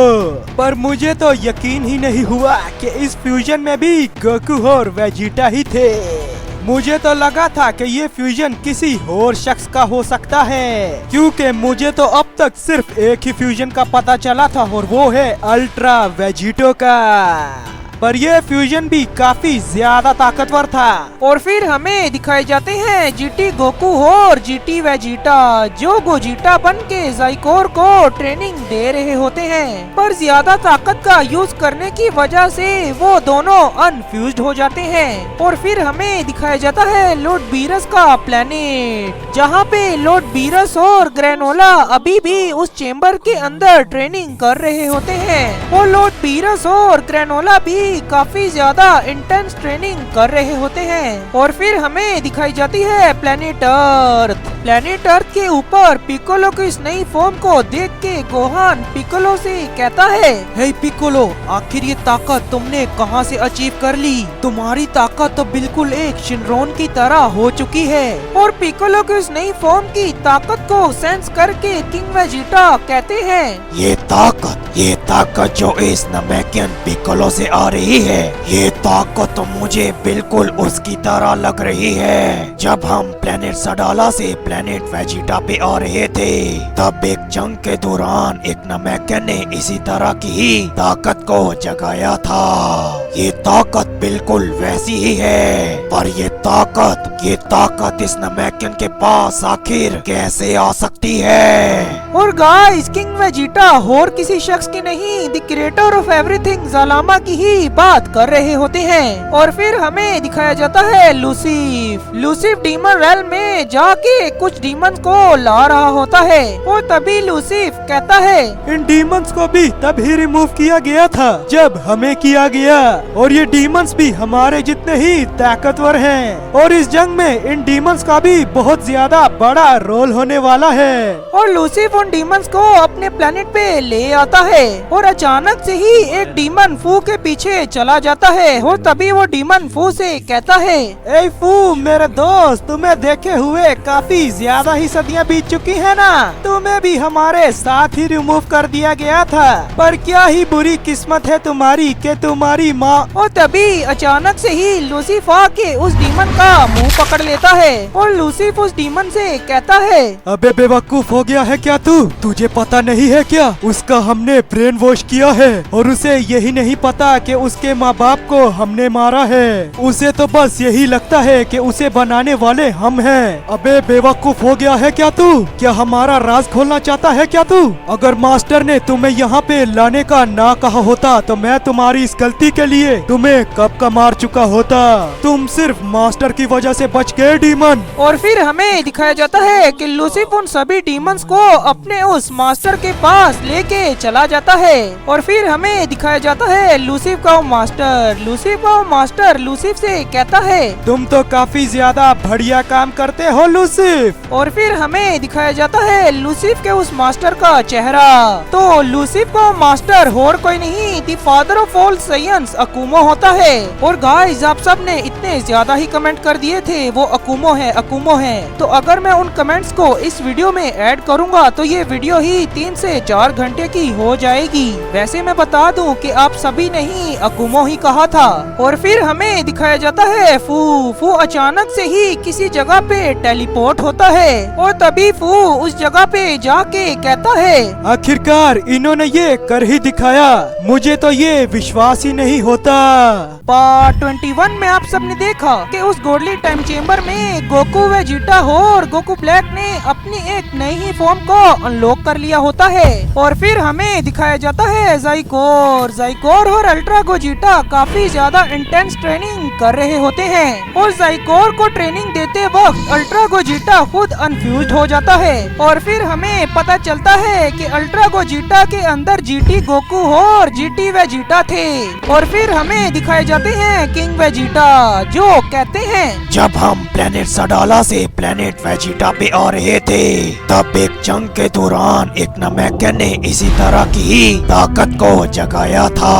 पर मुझे तो यकीन ही नहीं हुआ कि इस फ्यूजन में भी गोकू और वेजिटा ही थे। मुझे तो लगा था कि ये फ्यूजन किसी और शख्स का हो सकता है, क्योंकि मुझे तो अब तक सिर्फ एक ही फ्यूजन का पता चला था, और वो है अल्ट्रा वेजिटो का। पर ये फ्यूजन भी काफी ज्यादा ताकतवर था। और फिर हमें दिखाए जाते हैं जीटी गोकू और जीटी वेजिटा, जो गोजिटा बन के जाइकोर को ट्रेनिंग दे रहे होते हैं। पर ज्यादा ताकत का यूज करने की वजह से वो दोनों अनफ्यूज्ड हो जाते हैं। और फिर हमें दिखाया जाता है लॉर्ड बीरस का प्लेनेट, जहाँ पे लॉर्ड बीरस और ग्रेनोला अभी भी उस चेम्बर के अंदर ट्रेनिंग कर रहे होते हैं। और लॉर्ड बीरस और ग्रेनोला भी काफी ज्यादा इंटेंस ट्रेनिंग कर रहे होते हैं। और फिर हमें दिखाई जाती है प्लेनेट अर्थ। प्लेनेट अर्थ के ऊपर पिकोलो की इस नई फॉर्म को देख के गोहान पिकोलो से कहता है, हे पिकोलो, आखिर ये ताकत तुमने कहां से अचीव कर ली? तुम्हारी ताकत तो बिल्कुल एक शिनरोन की तरह हो चुकी है। और पिकोलो की इस नई फॉर्म की ताकत को सेंस करके किंग वेजिटा कहते हैं, ये ताकत जो इस नमेकियन पिकोलो से आ रही है, ये ताकत तो मुझे बिल्कुल उसकी तरह लग रही है। जब हम प्लेनेट सडाला से प्लेनेट वेजिटा पे आ रहे थे, तब एक जंग के दौरान एक नमेकियन ने इसी तरह की ही ताकत को जगाया था। ये ताकत बिल्कुल वैसी ही है, पर ये ताकत इस नमेकियन के पास आखिर कैसे आ सकती है? और गाइस, किंग वेजिटा और किसी शख्स की नहीं, द क्रिएटर ऑफ एवरीथिंग ज़लामा की ही बात कर रहे होते हैं। और फिर हमें दिखाया जाता है लूसिफ डीमन रेल्म में जाके कुछ डीमंस को ला रहा होता है और तभी लूसीफ कहता है, इन डीमंस को भी तभी रिमूव किया गया था जब हमें किया गया, और ये डीमंस भी हमारे जितने ही ताकतवर हैं, और इस जंग में इन डीमंस का भी बहुत ज्यादा बड़ा रोल होने वाला है। और लूसीफ उन डीमंस को अपने प्लेनेट पे ले आता है और अचानक से ही एक डीमन फू के पीछे चला जाता है और तभी वो डीमन फू से कहता है, ए फू मेरे दोस्त, तुम्हें देखे हुए काफी ज्यादा ही सदियां बीत चुकी है ना, तुम्हें भी हमारे साथ ही रिमूव कर दिया गया था, पर क्या ही बुरी किस्मत है तुम्हारी कि तुम्हारी माँ। और तभी अचानक से ही लूसीफ आके उस डीमन का मुंह पकड़ लेता है और लूसीफ उस डीमन से कहता है, अबे बेवकूफ हो गया है क्या तू? तुझे पता नहीं है क्या, उसका हमने ब्रेन वॉश किया है और उसे यही नहीं पता कि उसके माँ बाप को हमने मारा है, उसे तो बस यही लगता है कि उसे बनाने वाले हम हैं। अबे बेवकूफ हो गया है क्या तू? क्या हमारा राज खोलना चाहता है क्या तू? अगर मास्टर ने तुम्हें यहाँ पे लाने का ना कहा होता तो मैं तुम्हारी इस गलती के लिए तुम्हें कब का मार चुका होता। तुम सिर्फ मास्टर की वजह से बच गए डीमन। और फिर हमें दिखाया जाता है कि लूसीफ उन सभी डीमंस को अपने उस मास्टर के पास लेके चला जाता है और फिर हमें दिखाया जाता है लूसीफ का मास्टर लूसीफ से कहता है, तुम तो काफी ज्यादा बढ़िया काम करते हो लूसीफ। और फिर हमें दिखाया जाता है लूसीफ के उस मास्टर का चेहरा। तो लूसीफ का मास्टर और कोई नहीं, the father of all science अकुमो होता है। और गाइस, आप सब ने इतने ज्यादा ही कमेंट कर दिए थे वो अकुमो है। तो अगर मैं उन कमेंट्स को इस वीडियो में ऐड करूंगा तो ये वीडियो ही 3 से 4 घंटे की हो जाएगी। वैसे मैं बता दूं कि आप सभी ने ही अकुमो ही कहा था। और फिर हमें दिखाया जाता है फू अचानक से ही किसी जगह पे टेलीपोर्ट होता है और तभी फू उस जगह पे जाके कहता है, आखिरकार इन्होंने ये कर ही दिखाया, मुझे तो ये विश्वास ही नहीं होता। पार्ट 21 में आप सबने देखा कि उस गोडली टाइम चेम्बर में गोकू वेजिटा और गोकू ब्लैक ने अपनी एक नई ही फॉर्म को अनलॉक कर लिया होता है। और फिर हमें दिखाया जाता है ज़ाइकोर और अल्ट्रा गोजिटा काफी ज्यादा इंटेंस ट्रेनिंग कर रहे होते हैं और ज़ाइकोर को ट्रेनिंग देते वक्त अल्ट्रा गोजिटा खुद अनफ्यूज्ड हो जाता है। और फिर हमें पता चलता है कि अल्ट्रा गोजिटा के अंदर जीटी गोकू और जीटी वेजिटा थे। और फिर हमें दिखाए जाते हैं किंग वेजिटा जो कहते हैं, जब हम प्लेनेट सडाला से प्लेनेट वेजिटा पे आ रहे थे तब एक जंग के दौरान एक नमैकन ने इसी तरह की ताकत को जगाया था।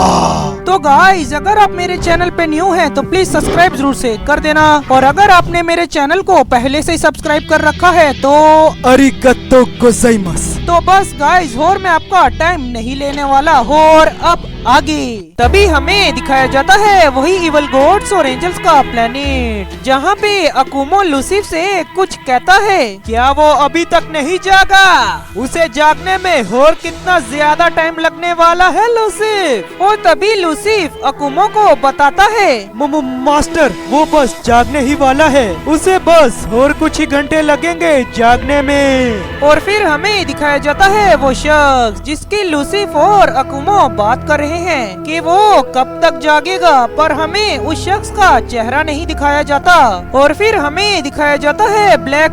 तो गाइस, अगर आप मेरे चैनल पे न्यू हैं तो प्लीज सब्सक्राइब जरूर से कर देना, और अगर आपने मेरे चैनल को पहले से ही सब्सक्राइब कर रखा है तो अरिगतो गोजाइमास। तो बस गाइस, और मैं आपका टाइम नहीं लेने वाला और अब आगे। तभी हमें दिखाया जाता है वही इवल गॉड्स और एंजल्स का प्लेनेट जहाँ पे अकुमो लूसीफ से कुछ कहता है, क्या वो अभी तक नहीं जागा? उसे जागने में और कितना ज्यादा टाइम लगने वाला है लूसीफ? और तभी लूसीफ अकुमो को बताता है, मास्टर वो बस जागने ही वाला है, उसे बस और कुछ ही घंटे लगेंगे जागने में। और फिर हमें दिखाया जाता है वो शख्स जिसकी लूसीफ और अकुमो बात कर रहे हैं कि वो कब तक जागेगा, पर हमें उस शख्स का चेहरा नहीं दिखाया जाता। और फिर हमें दिखाया जाता है ब्लैक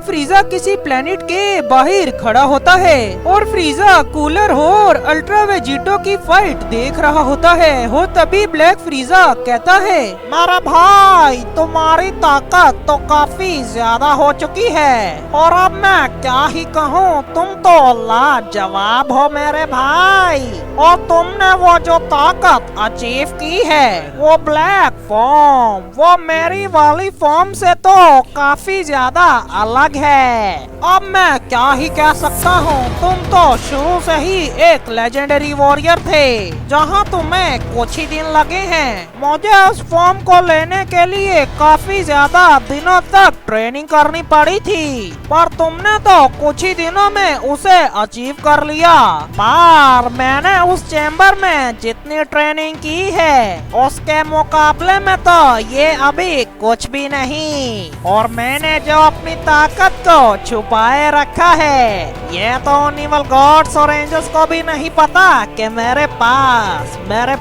फ्रीजा किसी प्लेनेट के बाहर खड़ा होता है और फ्रीजा कूलर और अल्ट्रा वेजिटो की फाइट देख रहा होता है। और तभी ब्लैक फ्रीजा कहता है, मेरा भाई तुम्हारी ताकत तो काफी ज्यादा हो चुकी है और अब मैं क्या ही कहूँ, तुम तो लाजवाब हो मेरे भाई। और तुमने वो जो ताकत अचीव की है वो ब्लैक फॉर्म, वो मेरी वाली फॉर्म से तो काफी ज्यादा अलग है। अब मैं क्या ही कह सकता हूँ, तुम तो शुरू से ही एक लेजेंडरी वॉरियर थे। जहाँ तुम्हें कुछ ही दिन लगे हैं, मुझे उस फॉर्म को लेने के लिए काफी ज्यादा दिनों तक ट्रेनिंग करनी पड़ी थी, पर तुमने तो कुछ ही दिनों में उसे अचीव कर लिया। पर मैंने उस चेम्बर में जितनी ट्रेनिंग की है उसके मुकाबले में तो ये अभी कुछ भी नहीं। और मैंने जो अपनी ताकत को छुपाए रखा है ये तो उन इवल गॉड्स और एंजल्स को भी नहीं पता कि मेरे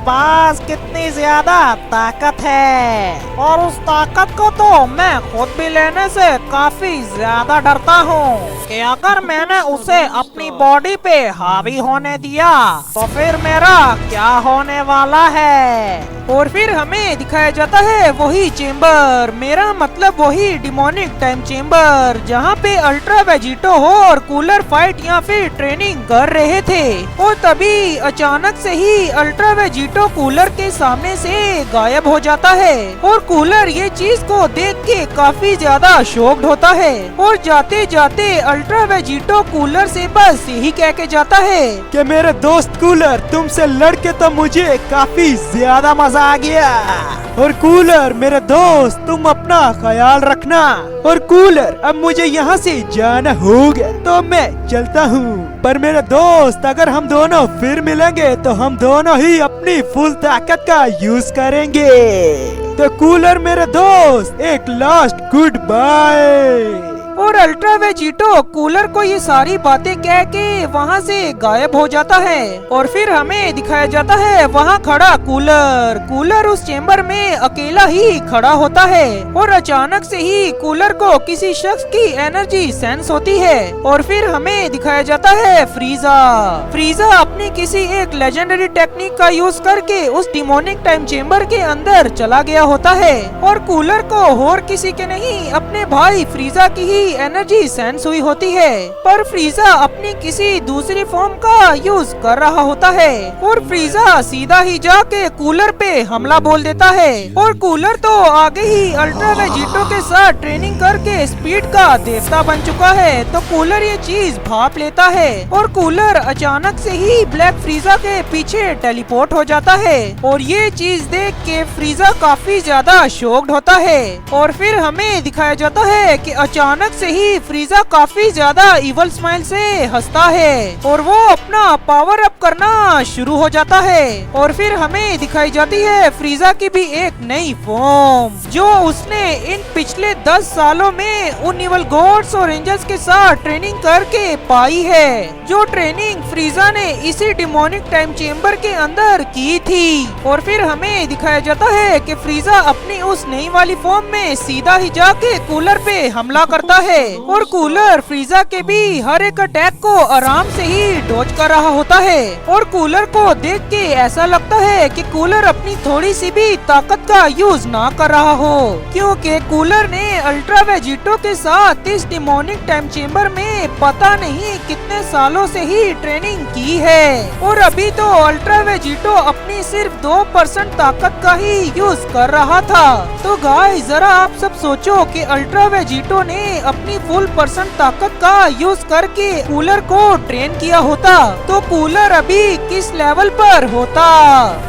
पास कितनी ज्यादा ताकत है। और उस ताकत को तो मैं खुद भी लेने से काफी ज्यादा डरता हूँ कि अगर मैंने उसे अपनी बॉडी पे हावी होने दिया तो फिर मेरा क्या होने वाला है। और फिर हमें दिखाया जाता है वही चेम्बर, मेरा मतलब वही डिमोनिक टाइम चेम्बर जहाँ पे अल्ट्रा वेजिटो हो और कूलर फाइट या फिर ट्रेनिंग कर रहे थे। और तभी अचानक से ही अल्ट्रा वेजिटो कूलर के सामने से गायब हो जाता है और कूलर ये चीज को देख के काफी ज्यादा शॉक्ड होता है। और जाते जाते अल्ट्रा वेजिटो कूलर से बस यही कह के जाता है कि मेरे दोस्त कूलर, तुमसे लड़के तो मुझे काफी ज्यादा मजा आ गया। और कूलर मेरे दोस्त, तुम अपना ख्याल रखना। और कूलर अब मुझे यहाँ से जाना होगा तो मैं चलता हूँ। पर मेरे दोस्त, अगर हम दोनों फिर मिलेंगे तो हम दोनों ही अपनी फुल ताकत का यूज करेंगे। तो कूलर मेरे दोस्त, एक लास्ट गुड बाय। और अल्ट्रा वेजिटो कूलर को ये सारी बातें कह के वहाँ से गायब हो जाता है। और फिर हमें दिखाया जाता है वहाँ खड़ा कूलर उस चेम्बर में अकेला ही खड़ा होता है। और अचानक से ही कूलर को किसी शख्स की एनर्जी सेंस होती है। और फिर हमें दिखाया जाता है फ्रीजा अपनी किसी एक लेजेंडरी टेक्निक का यूज करके उस डिमोनिक टाइम चेम्बर के अंदर चला गया होता है। और कूलर को और किसी के नहीं, अपने भाई फ्रीजा की ही एनर्जी सेंस हुई होती है। पर फ्रीजा अपनी किसी दूसरी फॉर्म का यूज कर रहा होता है। और फ्रीजा सीधा ही जाके कूलर पे हमला बोल देता है। और कूलर तो आगे ही अल्ट्रा वेजिटो के साथ ट्रेनिंग करके स्पीड का देवता बन चुका है। तो कूलर ये चीज भाप लेता है और कूलर अचानक से ही ब्लैक फ्रीजा के पीछे टेलीपोर्ट हो जाता है। और ये चीज देख के फ्रीजा काफी ज्यादा शॉक्ड होता है। और फिर हमें दिखाया जाता है कि अचानक से ही फ्रीजा काफी ज्यादा इवल स्माइल से हंसता है और वो अपना पावर अप करना शुरू हो जाता है। और फिर हमें दिखाई जाती है फ्रीजा की भी एक नई फॉर्म जो उसने इन पिछले 10 सालों में उन इवल गॉड्स और एंजल्स के साथ ट्रेनिंग करके पाई है। जो ट्रेनिंग फ्रीजा ने इसी डिमोनिक टाइम चेम्बर के अंदर की थी। और फिर हमें दिखाया जाता है कि फ्रीजा अपनी उस नई वाली फॉर्म में सीधा ही जाके कूलर पे हमला करता है। और कूलर फ्रीजा के भी हर एक अटैक को आराम से ही डॉज कर रहा होता है। और कूलर को देख के ऐसा लगता है कि कूलर अपनी थोड़ी सी भी ताकत का यूज ना कर रहा हो, क्योंकि कूलर ने अल्ट्रा वेजिटो के साथ इस डिमोनिक टाइम चेम्बर में पता नहीं कितने सालों से ही ट्रेनिंग की है। और अभी तो अल्ट्रा वेजिटो अपनी सिर्फ 2% ताकत का ही यूज कर रहा था। तो गाइस, जरा आप सब सोचो कि अल्ट्रा वेजिटो ने अपनी फुल % ताकत का यूज करके कूलर को ट्रेन किया होता तो कूलर अभी किस लेवल पर होता।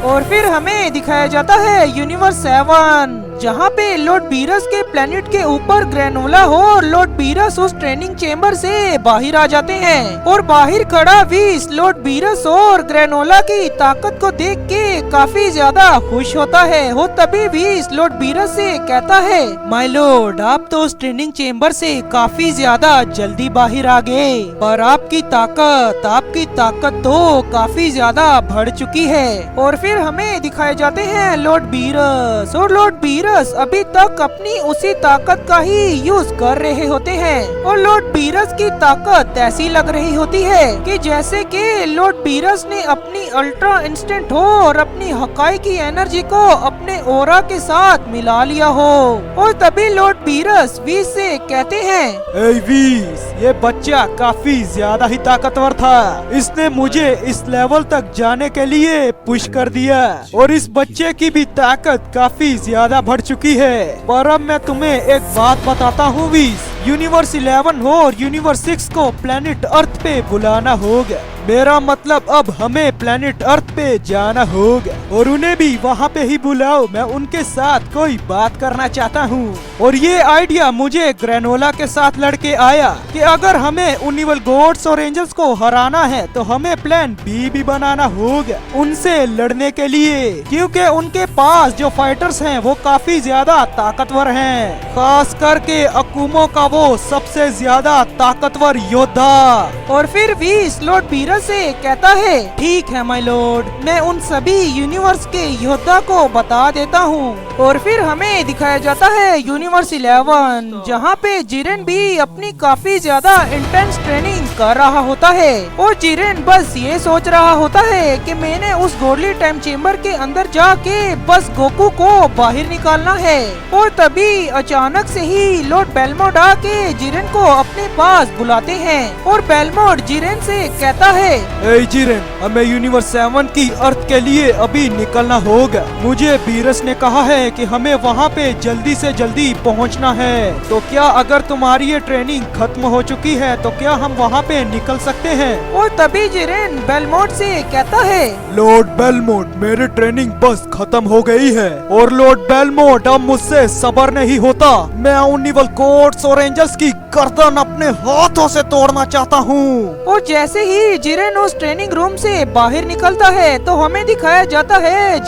और फिर हमें दिखाया जाता है यूनिवर्स 7 जहाँ पे लॉर्ड बीरस के प्लेनेट के ऊपर ग्रेनोला हो और लॉर्ड बीरस उस ट्रेनिंग चेम्बर से बाहर आ जाते हैं। और बाहर खड़ा वीस लॉर्ड बीरस और ग्रेनोला की ताकत को देख के काफी ज्यादा खुश होता है। और तभी वीस लॉर्ड बीरस से कहता है, माय लॉर्ड, आप तो उस ट्रेनिंग चेम्बर से काफी ज्यादा जल्दी बाहर आ गए, पर आपकी ताकत तो काफी ज्यादा बढ़ चुकी है। और फिर हमें दिखाए जाते हैं लॉर्ड बीरस और लॉर्ड बीरस अभी तक अपनी उसी ताकत का ही यूज कर रहे होते हैं। और लॉर्ड बीरस की ताकत ऐसी लग रही होती है कि जैसे कि लॉर्ड बीरस ने अपनी अल्ट्रा इंस्टेंट हो और अपनी हकाई की एनर्जी को अपने ओरा के साथ मिला लिया हो। और तभी लॉर्ड बीरस वीस से कहते हैं, ए वीस, ये बच्चा काफी ज्यादा ही ताकतवर था। इसने मुझे इस लेवल तक जाने के लिए पुश कर दिया और इस बच्चे की भी ताकत काफी ज्यादा बढ़ चुकी है। पर अब मैं तुम्हें एक बात बताता हूँ वीस, यूनिवर्स 11 और यूनिवर्स 6 को प्लेनेट अर्थ पे बुलाना होगा। मेरा मतलब अब हमें प्लेनेट अर्थ पे जाना होगा और उन्हें भी वहाँ पे ही बुलाओ। मैं उनके साथ कोई बात करना चाहता हूँ। और ये आइडिया मुझे ग्रेनोला के साथ लड़के आया कि अगर हमें उनिवल गॉड्स और एंजल्स को हराना है तो हमें प्लान बी भी बनाना होगा उनसे लड़ने के लिए, क्योंकि उनके पास जो फाइटर्स हैं वो काफी ज्यादा ताकतवर हैं, खास करके अकुमो का वो सबसे ज्यादा ताकतवर योद्धा। और फिर वीस लॉर्ड बीरस से कहता है, ठीक है माय लॉर्ड, मैं उन सभी यूनिवर्स के योद्धा को बता देता हूँ। और फिर हमें दिखाया जाता है यूनिवर्स 11, जहाँ पे जिरेन भी अपनी काफी ज्यादा इंटेंस ट्रेनिंग कर रहा होता है। और जिरेन बस ये सोच रहा होता है कि मैंने उस गॉडली टाइम चेम्बर के अंदर जाके बस गोकू को बाहर निकालना है। और तभी अचानक से ही लॉर्ड बेलमोड आके जिरेन को अपने पास बुलाते हैं और बेलमोड जिरेन से कहता है, ए जिरेन, हमें यूनिवर्स 7 की अर्थ के लिए अभी निकलना होगा। मुझे बीरस ने कहा है कि हमें वहाँ पे जल्दी से जल्दी पहुँचना है। तो क्या अगर तुम्हारी ये ट्रेनिंग खत्म हो चुकी है तो क्या हम वहाँ पे निकल सकते हैं? और तभी जिरेन बेलमोड से कहता है, लॉर्ड बेलमोड, मेरी ट्रेनिंग बस खत्म हो गई है और लॉर्ड बेलमोड अब मुझसे सब्र नहीं होता। मैं उनिवल गॉड्स और एंजल्स की गर्दन अपने हाथों से तोड़ना चाहता हूँ। और जैसे ही जिरेन उस ट्रेनिंग रूम से बाहर निकलता है तो हमें दिखाया जाता है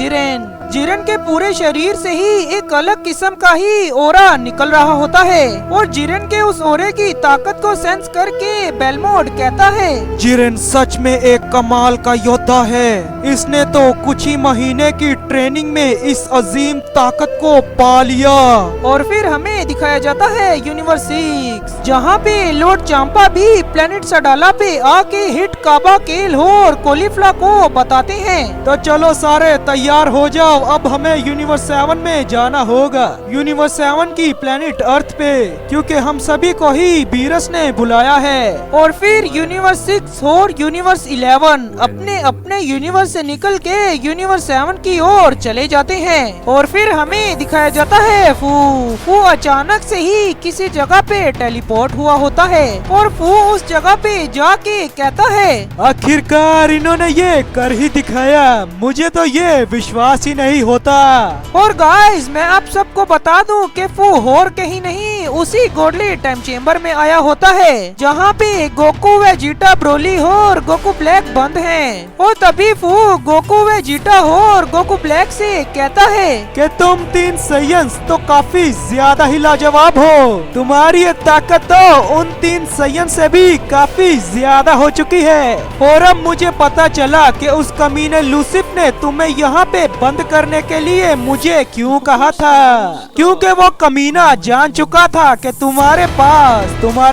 जिरेन के पूरे शरीर से ही एक अलग किस्म का ही ओरा निकल रहा होता है। और जिरेन के उस ओरे की ताकत को सेंस करके बेलमोड कहता है, जिरेन सच में एक कमाल का योद्धा है। इसने तो कुछ ही महीने की ट्रेनिंग में इस अजीम ताकत को पा लिया। और फिर हमें दिखाया जाता है यूनिवर्स 6, जहाँ पे लॉर्ड चांपा भी प्लेनेट सडाला पे आके हिट काबा केल और कोलिफ्ला को बताते हैं। तो चलो सारे तैयार हो जाओ, अब हमें यूनिवर्स 7 में जाना होगा, यूनिवर्स 7 की प्लेनेट अर्थ पे, क्योंकि हम सभी को ही बीरस ने बुलाया है। और फिर यूनिवर्स 6 और यूनिवर्स 11 अपने अपने यूनिवर्स से निकल के यूनिवर्स 7 की ओर चले जाते हैं। और फिर हमें दिखाया जाता है फू अचानक से ही किसी जगह पे टेलीपोर्ट हुआ होता है और फू उस जगह पे जाके कहता है, आखिरकार इन्होंने ये कर ही दिखाया, मुझे तो ये विश्वास ही नहीं होता। और गाइस, मैं आप सबको बता दूं कि फू और कहीं नहीं उसी गॉडली टाइम चेम्बर में आया होता है, जहाँ पे गोकू वेजिटा ब्रोली और गोकू ब्लैक बंद हैं। और तभी फू गोकू वेजिटा और गोकू ब्लैक से कहता है कि तुम तीन साइंस तो काफी ज्यादा ही लाजवाब हो, तुम्हारी ये ताकत तो उन तीन साइंस से भी काफी ज्यादा हो चुकी है। और अब मुझे पता चला कि उस कमीने लूसिफ ने तुम्हें यहाँ पे बंद करने के लिए मुझे क्यों कहा था, क्योंकि वो कमीना जान चुका था कि तुम्हारे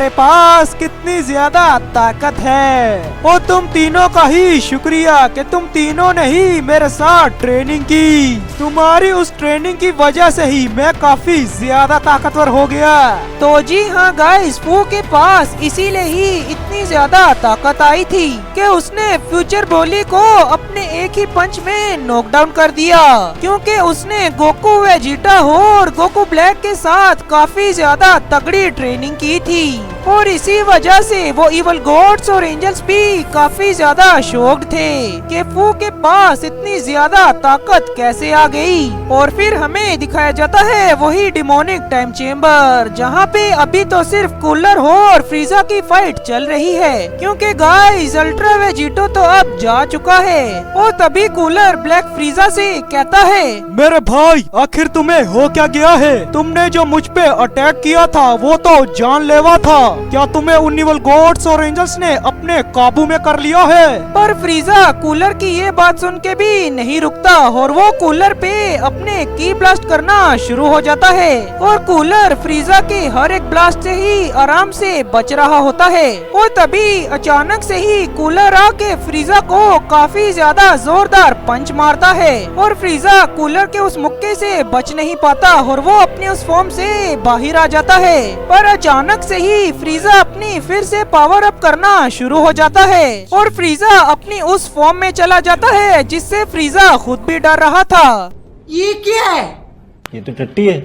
पास कितनी ज्यादा ताकत है। और तुम तीनों का ही शुक्रिया कि तुम तीनों ने ही मेरे साथ ट्रेनिंग की। तुम्हारी उस ट्रेनिंग की वजह से ही मैं काफी ज्यादा ताकतवर हो गया। तो जी हाँ गाइस, फू के पास इसीलिए ही इतनी ज्यादा ताकत आई थी कि उसने फ्यूचर ब्रोली को अपने एक ही पंच में नॉकडाउन कर दिया, क्योंकि उसने गोकू वेजिटा और गोकू ब्लैक के साथ काफी ज्यादा तगड़ी ट्रेनिंग की थी। और इसी वजह से वो इवल गॉड्स और एंजल्स भी काफी ज्यादा शॉक्ड थे कि फू के पास इतनी ज्यादा ताकत कैसे आ गई। और फिर हमें दिखाया जाता है वही डिमोनिक टाइम चेम्बर, जहाँ पे अभी तो सिर्फ कूलर और फ्रीजा की फाइट चल रही है, क्योंकि गाइस अल्ट्रा वेजिटो तो अब जा चुका है। और तभी कूलर ब्लैक फ्रीजा से कहता है, मेरे भाई, आखिर तुम्हें हो क्या गया है? तुमने जो मुझ पे अटैक किया था वो तो जानलेवा था। क्या तुम्हें उनिवल गॉड्स और एंजल्स ने अपने काबू में कर लिया है? पर फ्रीजा कूलर की ये बात सुन के भी नहीं रुकता और वो कूलर पे अपने की ब्लास्ट करना शुरू हो जाता है। और कूलर फ्रीजा के हर एक ब्लास्ट से ही आराम से बच रहा होता है। और तभी अचानक से ही कूलर आके फ्रीजा को काफी ज्यादा जोरदार पंच मारता है और फ्रीजा कूलर के उस मुक्के से बच नहीं पाता और वो अपने उस फॉर्म से बाहर आ जाता है। पर अचानक से ही फ्रीजा अपनी फिर से पावर अप करना शुरू हो जाता है और फ्रीजा अपनी उस फॉर्म में चला जाता है जिससे फ्रीजा खुद भी डर रहा था। ये क्या है? ये तो टट्टी है।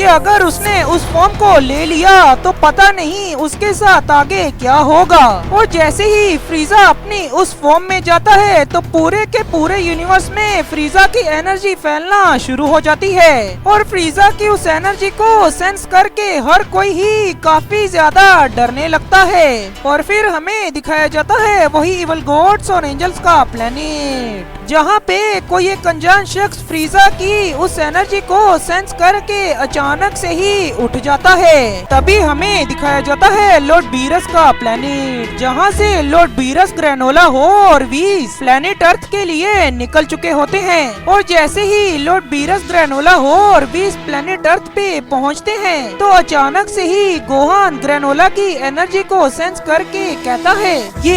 कि अगर उसने उस फॉर्म को ले लिया तो पता नहीं उसके साथ आगे क्या होगा। और जैसे ही फ्रीजा अपनी उस फॉर्म में जाता है तो पूरे के पूरे यूनिवर्स में फ्रीजा की एनर्जी फैलना शुरू हो जाती है और फ्रीजा की उस एनर्जी को सेंस करके हर कोई ही काफी ज्यादा डरने लगता है। और फिर हमें दिखाया जाता है वही इवल गॉड्स और एंजल्स का प्लेनेट, जहाँ पे कोई एक अनजान शख्स फ्रीजा की उस एनर्जी को सेंस करके अचानक से ही उठ जाता है। तभी हमें दिखाया जाता है लॉर्ड बीरस का प्लेनेट, जहाँ से लॉर्ड बीरस, ग्रेनोला हो और वीस प्लेनेट अर्थ के लिए निकल चुके होते हैं। और जैसे ही लॉर्ड बीरस, ग्रेनोला हो और वीस प्लेनेट अर्थ पे पहुँचते हैं तो अचानक से ही गोहान ग्रेनोला की एनर्जी को सेंस करके कहता है, ये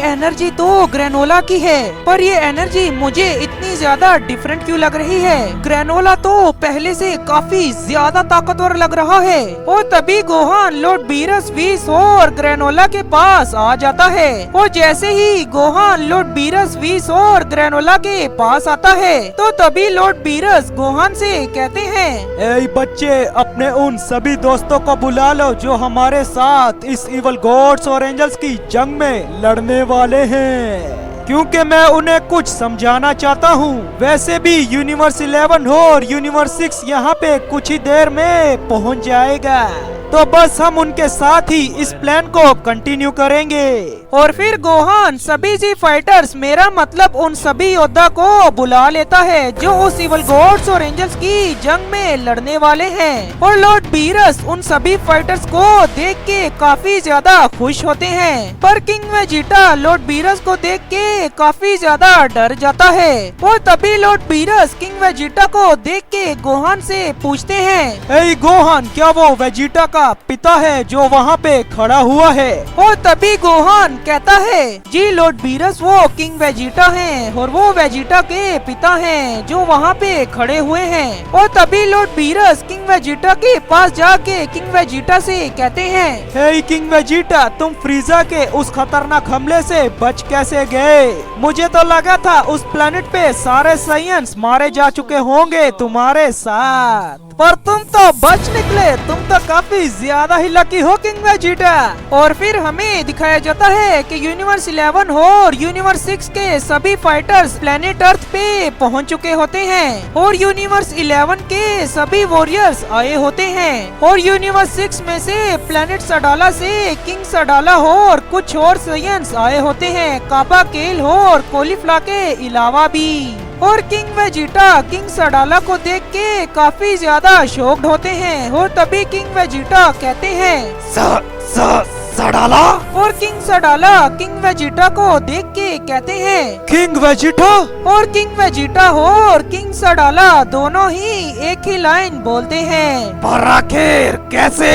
एनर्जी तो ग्रेनोला की है, पर ये एनर्जी मुझे इतनी ज्यादा डिफरेंट क्यों लग रही है? ग्रेनोला तो पहले से काफी ज्यादा ताकतवर लग रहा है। और तभी गोहान लॉर्ड बीरस, वीस और ग्रेनोला के पास आ जाता है। और जैसे ही गोहान लॉर्ड बीरस, वीस और ग्रेनोला के पास आता है तो तभी लॉर्ड बीरस गोहान से कहते हैं, ए बच्चे, अपने उन सभी दोस्तों को बुला लो जो हमारे साथ इस इवल गॉड्स और एंजल्स की जंग में लड़ने वाले हैं, क्योंकि मैं उन्हें कुछ समझाना चाहता हूँ। वैसे भी यूनिवर्स 11 और यूनिवर्स 6 यहाँ पे कुछ ही देर में पहुँच जाएगा, तो बस हम उनके साथ ही इस प्लान को कंटिन्यू करेंगे। और फिर गोहान सभी जी फाइटर्स, मेरा मतलब उन सभी योद्धा को बुला लेता है जो उस इवल गॉड्स और एंजल्स की जंग में लड़ने वाले हैं। और लॉर्ड बीरस उन सभी फाइटर्स को देख के काफी ज्यादा खुश होते हैं, पर किंग वेजिटा लॉर्ड बीरस को देख के काफी ज्यादा डर जाता है। और तभी लॉर्ड बीरस किंग वेजिटा को देख के गोहान से पूछते हैं, ए गोहान, क्या वो वेजिटा का पिता है जो वहाँ पे खड़ा हुआ है? और तभी गोहान कहता है, जी लॉर्ड बीरस, वो किंग वेजिटा हैं और वो वेजिटा के पिता हैं जो वहाँ पे खड़े हुए हैं। और तभी लॉर्ड बीरस किंग वेजिटा के पास जाके किंग वेजिटा से कहते हैं, हे किंग वेजिटा, तुम फ्रीजा के उस खतरनाक हमले से बच कैसे गए? मुझे तो लगा था उस प्लेनेट पे सारे साइंस मारे जा चुके होंगे तुम्हारे साथ, पर तुम तो बच निकले। तुम तो काफी ज्यादा ही लकी हो किंग वेजिटा। और फिर हमें दिखाया जाता है कि यूनिवर्स 11 और यूनिवर्स 6 के सभी फाइटर्स प्लेनेट अर्थ पे पहुंच चुके होते हैं और यूनिवर्स 11 के सभी वॉरियर्स आए होते हैं। और यूनिवर्स 6 में से प्लेनेट सडाला से किंग सडाला हो और कुछ और साइंस आए होते हैं, काबा केल हो और कोलिफ्ला के अलावा भी। और किंग वेजिटा किंग सडाला को देख के काफी ज्यादा शॉक्ड होते हैं। और तभी किंग वेजिटा कहते हैं, सडाला? और किंग सडाला किंग वेजिटा को देख के कहते हैं, किंग वेजिटा? और किंग वेजिटा हो और किंग सडाला दोनों ही एक ही लाइन बोलते हैं, पर आखिर कैसे?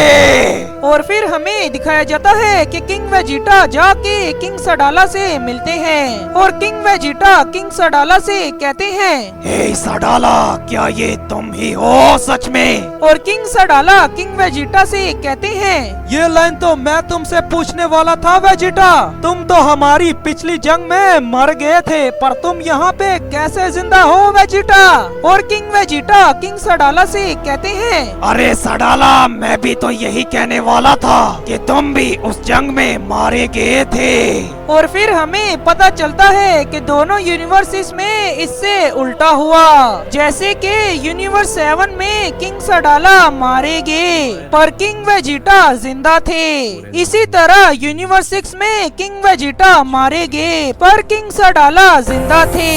और फिर हमें दिखाया जाता है कि किंग वेजिटा जाके किंग सडाला से मिलते हैं और किंग वेजिटा किंग सडाला से कहते हैं, हे सडाला, क्या ये तुम ही हो सच में? और किंग सडाला किंग वेजिटा से कहते हैं, ये लाइन तो मैं तुमसे पूछने वाला था वेजिटा। तुम तो हमारी पिछली जंग में मर गए थे, पर तुम यहाँ पे कैसे जिंदा हो वेजिटा? और किंग वेजिटा किंग सडाला से कहते हैं, अरे सडाला, मैं भी तो यही कहने वाला था कि तुम भी उस जंग में मारे गए थे। और फिर हमें पता चलता है कि दोनों यूनिवर्सेस में इससे उल्टा हुआ, जैसे कि यूनिवर्स 7 में किंग सडाला मारे गए पर किंग वेजिटा जिंदा थे। इसी तरह यूनिवर्स 6 में किंग वेजिटा मारे गए पर किंग सडाला जिंदा थे।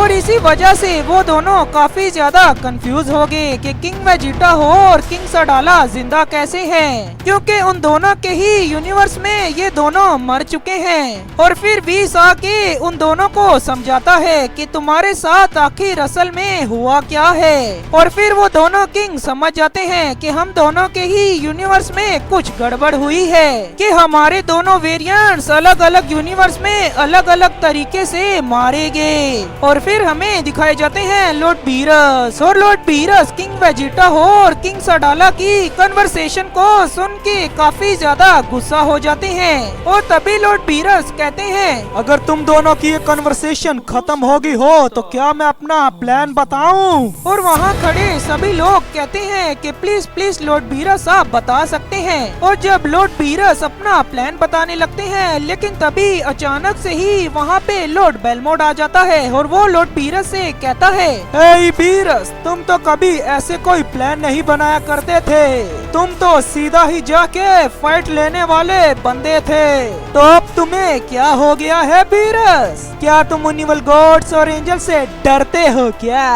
और इसी वजह से वो दोनों काफी ज्यादा कंफ्यूज हो गए कि किंग वेजिटा हो और किंग सडाला जिंदा कैसे हैं, क्योंकि उन दोनों के ही यूनिवर्स में ये दोनों मर चुके हैं। और फिर वीस आके उन दोनों को समझाता है कि तुम्हारे साथ आखिर असल में हुआ क्या है। और फिर वो दोनों किंग समझ जाते हैं कि हम दोनों के ही यूनिवर्स में कुछ गड़बड़ हुई है, कि हमारे दोनों वेरिएंट्स अलग अलग यूनिवर्स में अलग अलग तरीके से मारे गए। और फिर हमें दिखाए जाते हैं लॉर्ड बीरस, और लॉर्ड बीरस किंग वेजिटा हो और किंग सडाला की कन्वर्सेशन को सुन के काफी ज्यादा गुस्सा हो जाते हैं। और तभी लॉर्ड बीरस कहते कहते हैं। अगर तुम दोनों की ये कन्वर्सेशन खत्म होगी हो तो क्या मैं अपना प्लान बताऊं? और वहाँ खड़े सभी लोग कहते हैं कि प्लीज प्लीज लॉर्ड बीरस आप बता सकते हैं। और जब लॉर्ड बीरस अपना प्लान बताने लगते हैं, लेकिन तभी अचानक से ही वहाँ पे लॉर्ड बेलमोड आ जाता है और वो लॉर्ड बीरस से कहता है, हे बीरस, तुम तो कभी ऐसे कोई प्लान नहीं बनाया करते थे। तुम तो सीधा ही जाके फाइट लेने वाले बंदे थे। तो अब तुम्हें क्या हो गया है बीरस? क्या तुम उनिवल गॉड्स और एंजल से डरते हो क्या?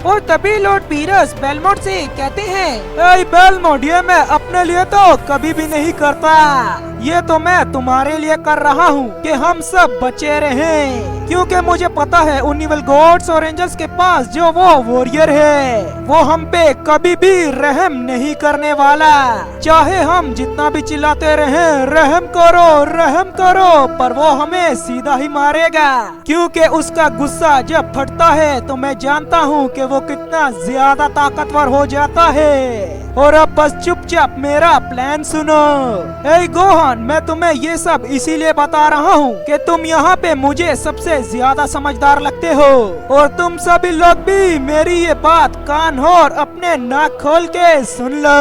और तभी लॉर्ड बीरस बेलमोड से कहते हैं, ए बेलमोड, ये मैं अपने लिए तो कभी भी नहीं करता। ये तो मैं तुम्हारे लिए कर रहा हूँ कि हम सब बचे रहें, क्योंकि मुझे पता है उनिवल गॉड्स और एंजल्स के पास जो वो वॉरियर है वो हम पे कभी भी रहम नहीं करने वाला। चाहे हम जितना भी चिल्लाते रहें रहम करो, पर वो हमें सीधा ही मारेगा, क्योंकि उसका गुस्सा जब फटता है तो मैं जानता हूँ कि वो कितना ज्यादा ताकतवर हो जाता है। और अब बस चुपचाप मेरा प्लान सुनो। ए गोहान, मैं तुम्हें ये सब इसीलिए बता रहा हूँ कि तुम यहाँ पे मुझे सबसे ज्यादा समझदार लगते हो, और तुम सभी लोग भी मेरी ये बात कान और अपने नाक खोल के सुन लो,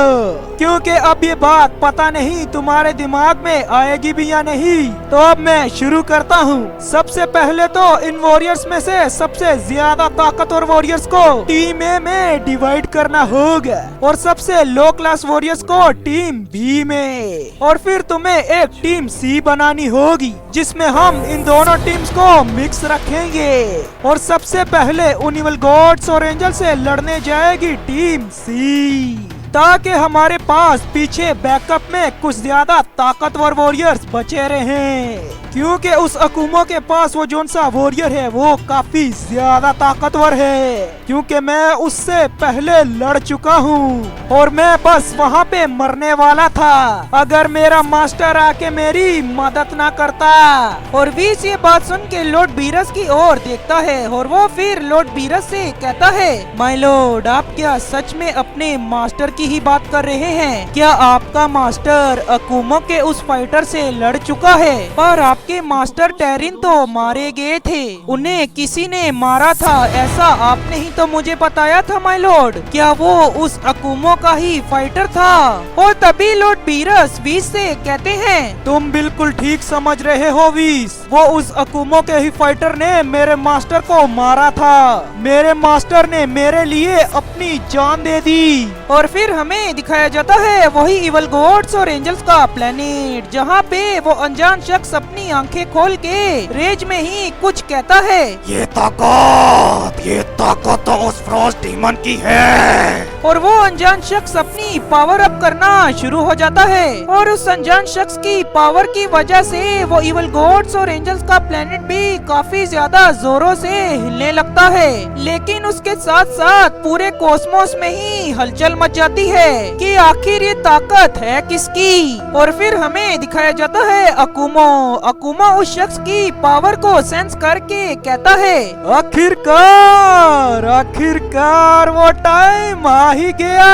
क्योंकि अब ये बात पता नहीं तुम्हारे दिमाग में आएगी भी या नहीं। तो अब मैं शुरू करता हूँ। सबसे पहले तो इन वॉरियर्स में से सबसे ज्यादा ताकतवर वॉरियर्स को टीम ए में डिवाइड करना होगा, और सबसे लो क्लास वॉरियर्स को टीम बी में, और फिर तुम्हें एक टीम सी बनानी होगी जिसमें हम इन दोनों टीम्स को मिक्स रखेंगे। और सबसे पहले उनिवल गॉड्स और एंजल से लड़ने जाएगी टीम सी, ताकि हमारे पास पीछे बैकअप में कुछ ज्यादा ताकतवर वॉरियर्स बचे रहें, क्योंकि उस अकुमो के पास वो जोन सा वॉरियर है वो काफी ज्यादा ताकतवर है, क्योंकि मैं उससे पहले लड़ चुका हूँ और मैं बस वहाँ पे मरने वाला था अगर मेरा मास्टर आके मेरी मदद ना करता। और वीस ये बात सुन के लॉर्ड बीरस की ओर देखता है और वो फिर लॉर्ड बीरस से कहता है, माय लॉर्ड, आप क्या सच में अपने मास्टर की ही बात कर रहे हैं? क्या आपका मास्टर अकुमो के उस फाइटर से लड़ चुका है? पर आपके मास्टर टेरिन तो मारे गए थे, उन्हें किसी ने मारा था, ऐसा आपने ही तो मुझे बताया था माय लॉर्ड। क्या वो उस अकुमो का ही फाइटर था? और तभी लॉर्ड बीरस वीस से कहते हैं, तुम बिल्कुल ठीक समझ रहे हो वीस, वो उस अकुमो के ही फाइटर ने मेरे मास्टर को मारा था। मेरे मास्टर ने मेरे लिए अपनी जान दे दी। और फिर हमें दिखाया जाता है वही इवल गॉड्स और एंजल्स का प्लेनेट, जहाँ पे वो अनजान शख्स अपनी आंखें खोल के रेज में ही कुछ कहता है, ये ताकत तो उस फ्रॉस्ट डीमन की है। और वो अनजान शख्स अपनी पावर अप करना शुरू हो जाता है, और उस अनजान शख्स की पावर की वजह से वो इवल गॉड्स और एंजल्स का प्लेनेट भी काफी ज्यादा जोरों से हिलने लगता है। लेकिन उसके साथ साथ पूरे कॉस्मोस में ही हलचल मच जाती है कि आखिर ये ताकत है किसकी। और फिर हमें दिखाया जाता है अकुमो उस शख्स की पावर को सेंस करके कहता है, आखिरकार वो टाइम आ ही गया।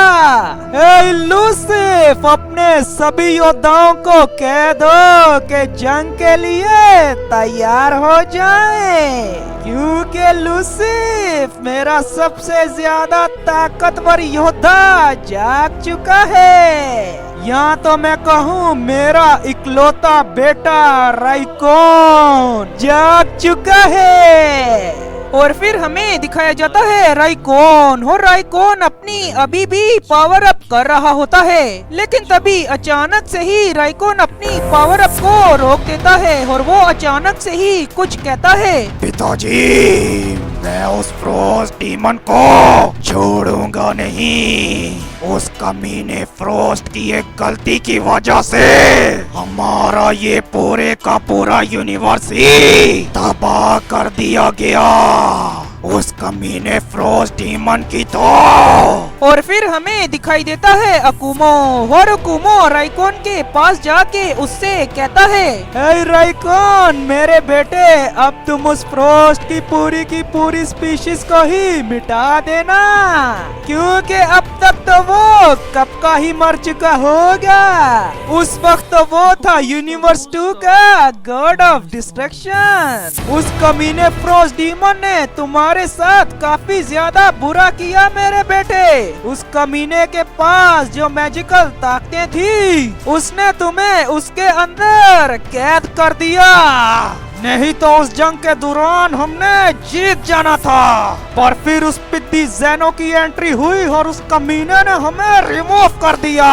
ए लूसिफ, अपने सभी योद्धाओं को कह दो कि जंग के लिए तैयार हो जाएं, क्योंकि लूसिफ मेरा सबसे ज्यादा ताकतवर योद्धा जाग चुका है। यहाँ तो मैं कहूँ मेरा इकलौता बेटा राइकोन जाग चुका है। और फिर हमें दिखाया जाता है राइकोन, और राइकोन अपनी अभी भी पावर अप कर रहा होता है, लेकिन तभी अचानक से ही राइकोन अपनी पावर अप को रोक देता है और वो अचानक से ही कुछ कहता है, पिताजी, मैं उस फ्रोस्ट डीमन को छोड़ूंगा नहीं। उस कमीने फ्रोस्ट की एक गलती की वजह से हमारा ये पूरे का पूरा यूनिवर्स ही तबाह कर दिया गया। उस कमीने फ्रोस्ट डीमन की तो। और फिर हमें दिखाई देता है अकुमो, और अकुमो राइकोन के पास जाके उससे कहता है, हे राइकोन मेरे बेटे, अब तुम उस फ्रोस्ट की पूरी स्पीशीज को ही मिटा देना, क्योंकि अब तक तो वो कब का ही मर चुका होगा। उस वक्त तो वो था यूनिवर्स 2 का गॉड ऑफ डिस्ट्रक्शन। उस कमीने फ्रोस्ट डीमन ने तुम्हारे साथ काफी ज्यादा बुरा किया मेरे बेटे। उस कमीने के पास जो मैजिकल ताकतें थी, उसने तुम्हें उसके अंदर कैद कर दिया। नहीं तो उस जंग के दौरान हमने जीत जाना था, पर फिर उस पिद्दी ज़ेनो की एंट्री हुई और उस कमीने ने हमें रिमूव कर दिया।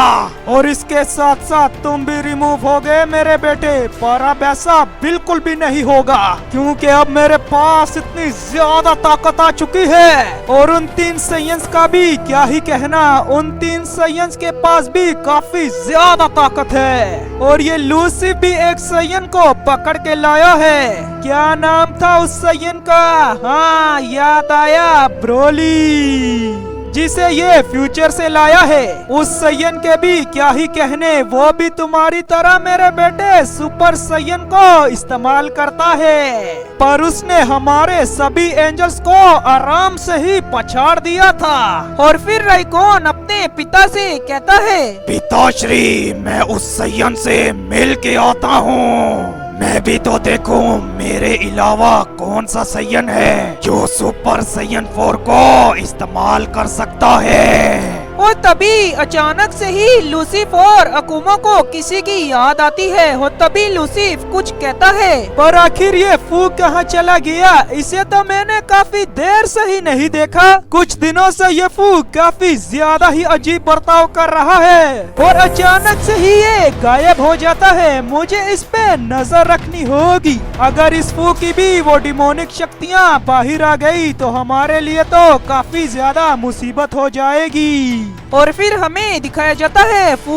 और इसके साथ साथ तुम भी रिमूव हो गए मेरे बेटे, पर अब ऐसा बिल्कुल भी नहीं होगा, क्योंकि अब मेरे पास इतनी ज्यादा ताकत आ चुकी है। और उन 3 साइयंस का भी क्या ही कहना, उन 3 साइयंस के पास भी काफी ज्यादा ताकत है। और ये लूसी भी एक साइयन को पकड़ के लाया है। क्या नाम था उस साइयन का? हाँ याद आया, ब्रोली, जिसे ये फ्यूचर से लाया है। उस साइयन के भी क्या ही कहने, वो भी तुम्हारी तरह मेरे बेटे सुपर साइयन को इस्तेमाल करता है, पर उसने हमारे सभी एंजल्स को आराम से ही पछाड़ दिया था। और फिर राइकोन अपने पिता से कहता है, पिताश्री, मैं उस साइयन से मिल के आता हूँ। मैं भी तो देखूं मेरे अलावा कौन सा साइयन है जो सुपर साइयन 4 को इस्तेमाल कर सकता है। और तभी अचानक से ही लूसिफ और अकुमो को किसी की याद आती है। और तभी लूसिफ कुछ कहता है, पर आखिर ये फू कहाँ चला गया? इसे तो मैंने काफी देर से ही नहीं देखा। कुछ दिनों से ये फू काफी ज्यादा ही अजीब बर्ताव कर रहा है और अचानक से ही ये गायब हो जाता है। मुझे इस पे नजर रखनी होगी। अगर इस फू की भी वो डिमोनिक शक्तियाँ बाहर आ गई तो हमारे लिए तो काफी ज्यादा मुसीबत हो जाएगी। और फिर हमें दिखाया जाता है फू,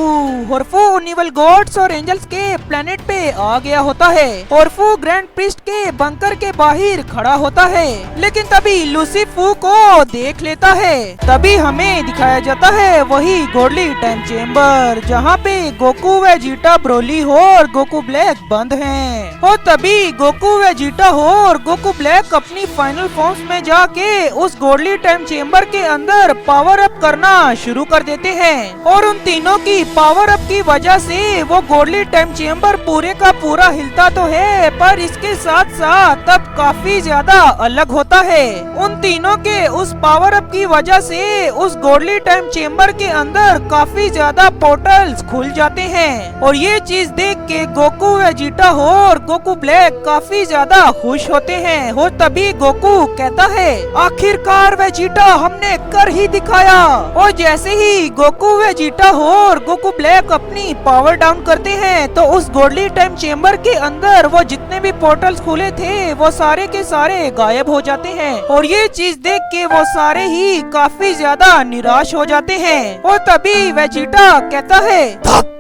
और फू इवल गॉड्स और एंजल्स के प्लेनेट पे आ गया होता है। और फू ग्रैंड प्रीस्ट के बंकर के बाहर खड़ा होता है, लेकिन तभी लूसी फू को देख लेता है। तभी हमें दिखाया जाता है वही गॉडली टाइम चेम्बर, जहाँ पे गोकू वेजिटा ब्रोली और गोकू ब्लैक बंद हैं। और तभी गोकू वेजिटा और गोकू ब्लैक अपनी फाइनल फॉर्म्स में जाके उस गॉडली टाइम चेम्बर के अंदर पावर अप करना शुरू कर देते हैं। और उन तीनों की पावर अप की वजह से वो गॉडली टाइम चेम्बर पूरे का पूरा हिलता तो है, पर इसके साथ साथ अब काफी ज्यादा अलग होता है। उन तीनों के उस पावर अप की वजह से उस गॉडली टाइम चेम्बर के अंदर काफी ज्यादा पोर्टल्स खुल जाते हैं। और ये चीज देख के गोकू वेजिटा और गोकू ब्लैक काफी ज्यादा खुश होते हैं। और तभी गोकू कहता है, आखिरकार वेजिटा हमने कर ही दिखाया। और जैसे ही गोकू वेजिटा और गोकू ब्लैक अपनी पावर डाउन करते हैं तो उस गॉडली टाइम चेम्बर के अंदर वो जितने भी पोर्टल्स खुले थे वो सारे के सारे गायब हो जाते हैं। और ये चीज देख के वो सारे ही काफी ज्यादा निराश हो जाते हैं। और तभी वेजिटा कहता है,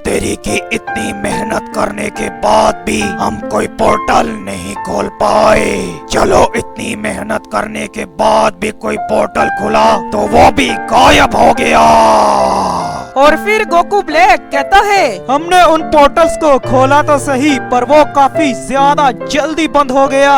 तेरी की इतनी मेहनत करने के बाद भी हम कोई पोर्टल नहीं खोल पाए। चलो, इतनी मेहनत करने के बाद भी कोई पोर्टल खुला तो वो भी गायब हो गया। और फिर गोकू ब्लैक कहता है, हमने उन पोर्टल्स को खोला तो सही, पर वो काफी ज्यादा जल्दी बंद हो गया।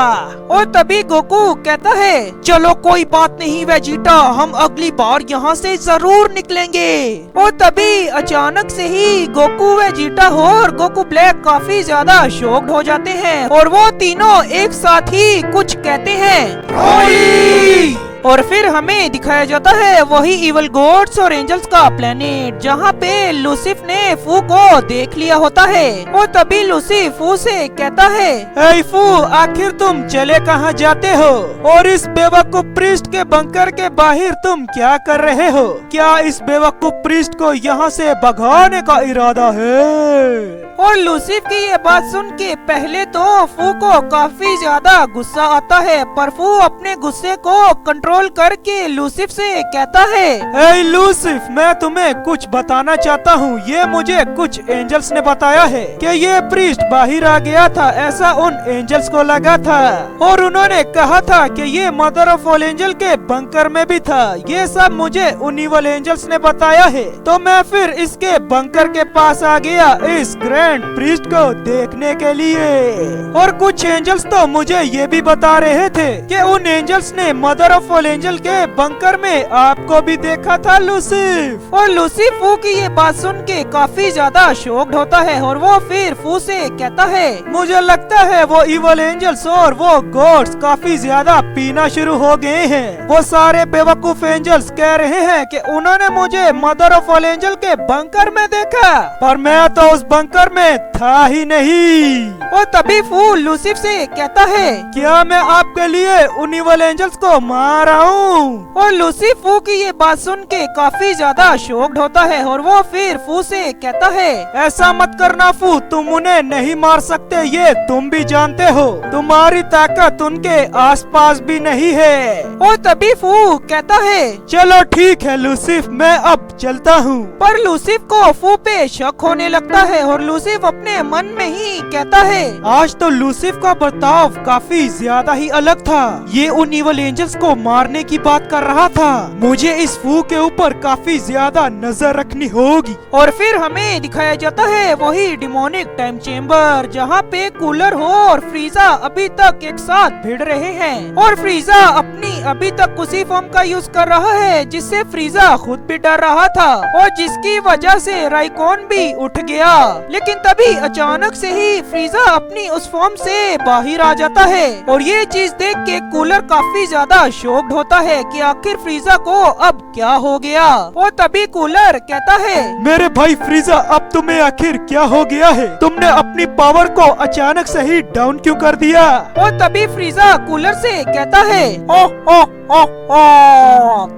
और तभी गोकू कहता है, चलो कोई बात नहीं वेजिटा, हम अगली बार यहाँ से जरूर निकलेंगे। और तभी अचानक से ही गोकू वेजिटा और गोकू ब्लैक काफी ज्यादा शॉक्ड हो जाते हैं और वो तीनों एक साथ ही कुछ कहते हैं। और फिर हमें दिखाया जाता है वही इवल गॉड्स और एंजल्स का प्लेनेट, जहाँ पे लूसिफ ने फू को देख लिया होता है। और तभी लूसिफ फू से कहता है, हे फू, आखिर तुम चले कहाँ जाते हो? और इस बेवकूफ प्रीस्ट के बंकर के बाहर तुम क्या कर रहे हो? क्या इस बेवकूफ प्रीस्ट को यहाँ से भगाने का इरादा है? और लूसिफ की ये बात सुन के पहले तो फू को काफी ज्यादा गुस्सा आता है, पर फू अपने गुस्से को कंट्रोल करके लूसिफ से कहता है, ए लूसिफ, मैं तुम्हें कुछ बताना चाहता हूँ। ये मुझे कुछ एंजल्स ने बताया है कि ये प्रीस्ट बाहर आ गया था, ऐसा उन एंजल्स को लगा था, और उन्होंने कहा था कि ये मदर ऑफ ऑल एंजल के बंकर में भी था। ये सब मुझे उन इवल एंजल्स ने बताया है, तो मैं फिर इसके बंकर के पास आ गया इस ग्रैंड प्रीस्ट को देखने के लिए। और कुछ एंजल्स तो मुझे ये भी बता रहे थे कि उन एंजल्स ने मदर ऑफ ऑल एंजल के बंकर में आपको भी देखा था लूसिफ। और लूसिफ फू की ये बात सुन के काफी ज्यादा शॉक्ड होता है, और वो फिर फू से कहता है, मुझे लगता है वो इवल एंजल्स और वो गॉड्स काफी ज्यादा पीना शुरू हो गए हैं। वो सारे बेवकूफ एंजल्स कह रहे हैं कि उन्होंने मुझे मदर ऑफ ऑल एंजल के बंकर में देखा, पर मैं तो उस बंकर में था ही नहीं। और तभी फू लूसिफ से कहता है, क्या मैं आपके लिए उन इवल एंजल्स को मार आऊं? और लूसिफ फू की ये बात सुन के काफी ज्यादा शॉक्ड होता है, और वो फिर फू से कहता है, ऐसा मत करना फू, तुम उन्हें नहीं मार सकते, ये तुम भी जानते हो। तुम्हारी ताकत उनके आसपास भी नहीं है। और तभी फू कहता है, चलो ठीक है लूसिफ, मैं अब चलता हूँ। पर लूसिफ को फू पे शक होने लगता है, और लूसिफ अपने मन में ही कहता है, आज तो लूसिफ का बर्ताव काफी ज्यादा ही अलग था। ये उन इवल एंजल्स को मारने की बात कर रहा था। मुझे इस फू के ऊपर काफी ज्यादा नजर रखनी होगी। और फिर हमें दिखाया जाता है वही डिमोनिक टाइम चेम्बर, जहाँ पे कूलर हो और फ्रीजा अभी तक एक साथ भिड़ रहे हैं, और फ्रीजा अपनी अभी तक उसी फॉर्म का यूज कर रहा है जिससे फ्रीजा खुद भी डर रहा था, और जिसकी वजह से राइकॉन भी उठ गया। लेकिन तभी अचानक से ही फ्रीजा अपनी उस फॉर्म से बाहर आ जाता है, और ये चीज देख के कूलर काफी ज्यादा शॉक्ड होता है कि आखिर फ्रीजा को अब क्या हो गया। और तभी कूलर कहता है, मेरे भाई फ्रीजा, अब तुम्हें आखिर क्या हो गया है? तुमने अपनी पावर को अचानक से ही डाउन क्यों कर दिया? और तभी फ्रीजा कूलर से कहता है, ओ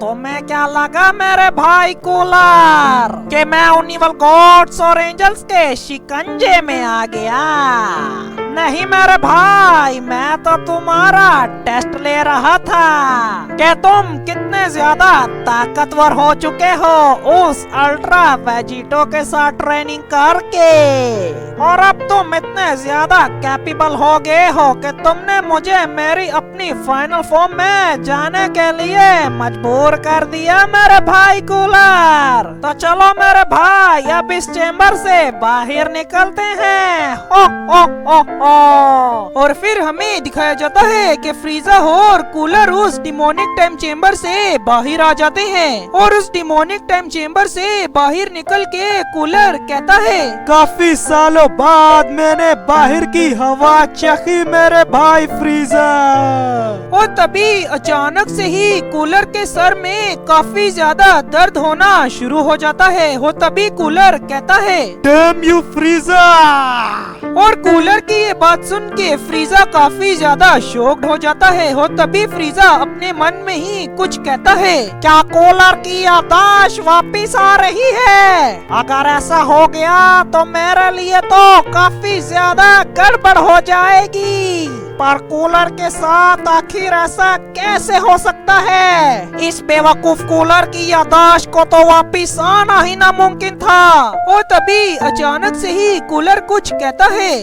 तुम्हें क्या लगा मेरे भाई कूलर कि मैं उन इवल गॉड्स और एंजल्स के शिकंजे में आ गया? नहीं मेरे भाई, मैं तो तुम्हारा टेस्ट ले रहा था कि तुम कितने ज्यादा ताकतवर हो चुके हो उस अल्ट्रा वेजिटो के साथ ट्रेनिंग करके, और अब तुम इतने ज्यादा कैपेबल हो गए हो कि तुमने मुझे मेरी अपनी फाइनल फॉर्म में जाने के लिए मजबूर कर दिया मेरे भाई कूलर। तो चलो मेरे भाई, अब इस चेम्बर से बाहर निकलते हैं। ओ और फिर हमें दिखाया जाता है कि फ्रीजा और कूलर उस डिमोनिक टाइम चेम्बर से बाहर आ जाते हैं, और उस डिमोनिक टाइम चेम्बर से बाहर निकल के कूलर कहता है, काफी सालों बाद मैंने बाहर की हवा चखी मेरे भाई फ्रीजा। और तभी अचानक से ही कूलर के सर में काफी ज्यादा दर्द होना शुरू हो जाता है, और तभी कूलर कहता है, डैम यू फ्रीजा। और कूलर की ये बात सुन के फ्रीजा काफी ज्यादा शॉक्ड हो जाता है, और तभी फ्रीजा अपने मन में ही कुछ कहता है, क्या कूलर की याददाश्त वापिस आ रही है? अगर ऐसा हो गया तो मेरे लिए तो काफी ज्यादा गड़बड़ हो जाएगी। पर कूलर के साथ आखिर ऐसा कैसे हो सकता है? इस बेवकूफ कूलर की याददाश्त को तो वापिस आना ही नामुमकिन था। और तभी अचानक से ही कूलर कुछ कहता है,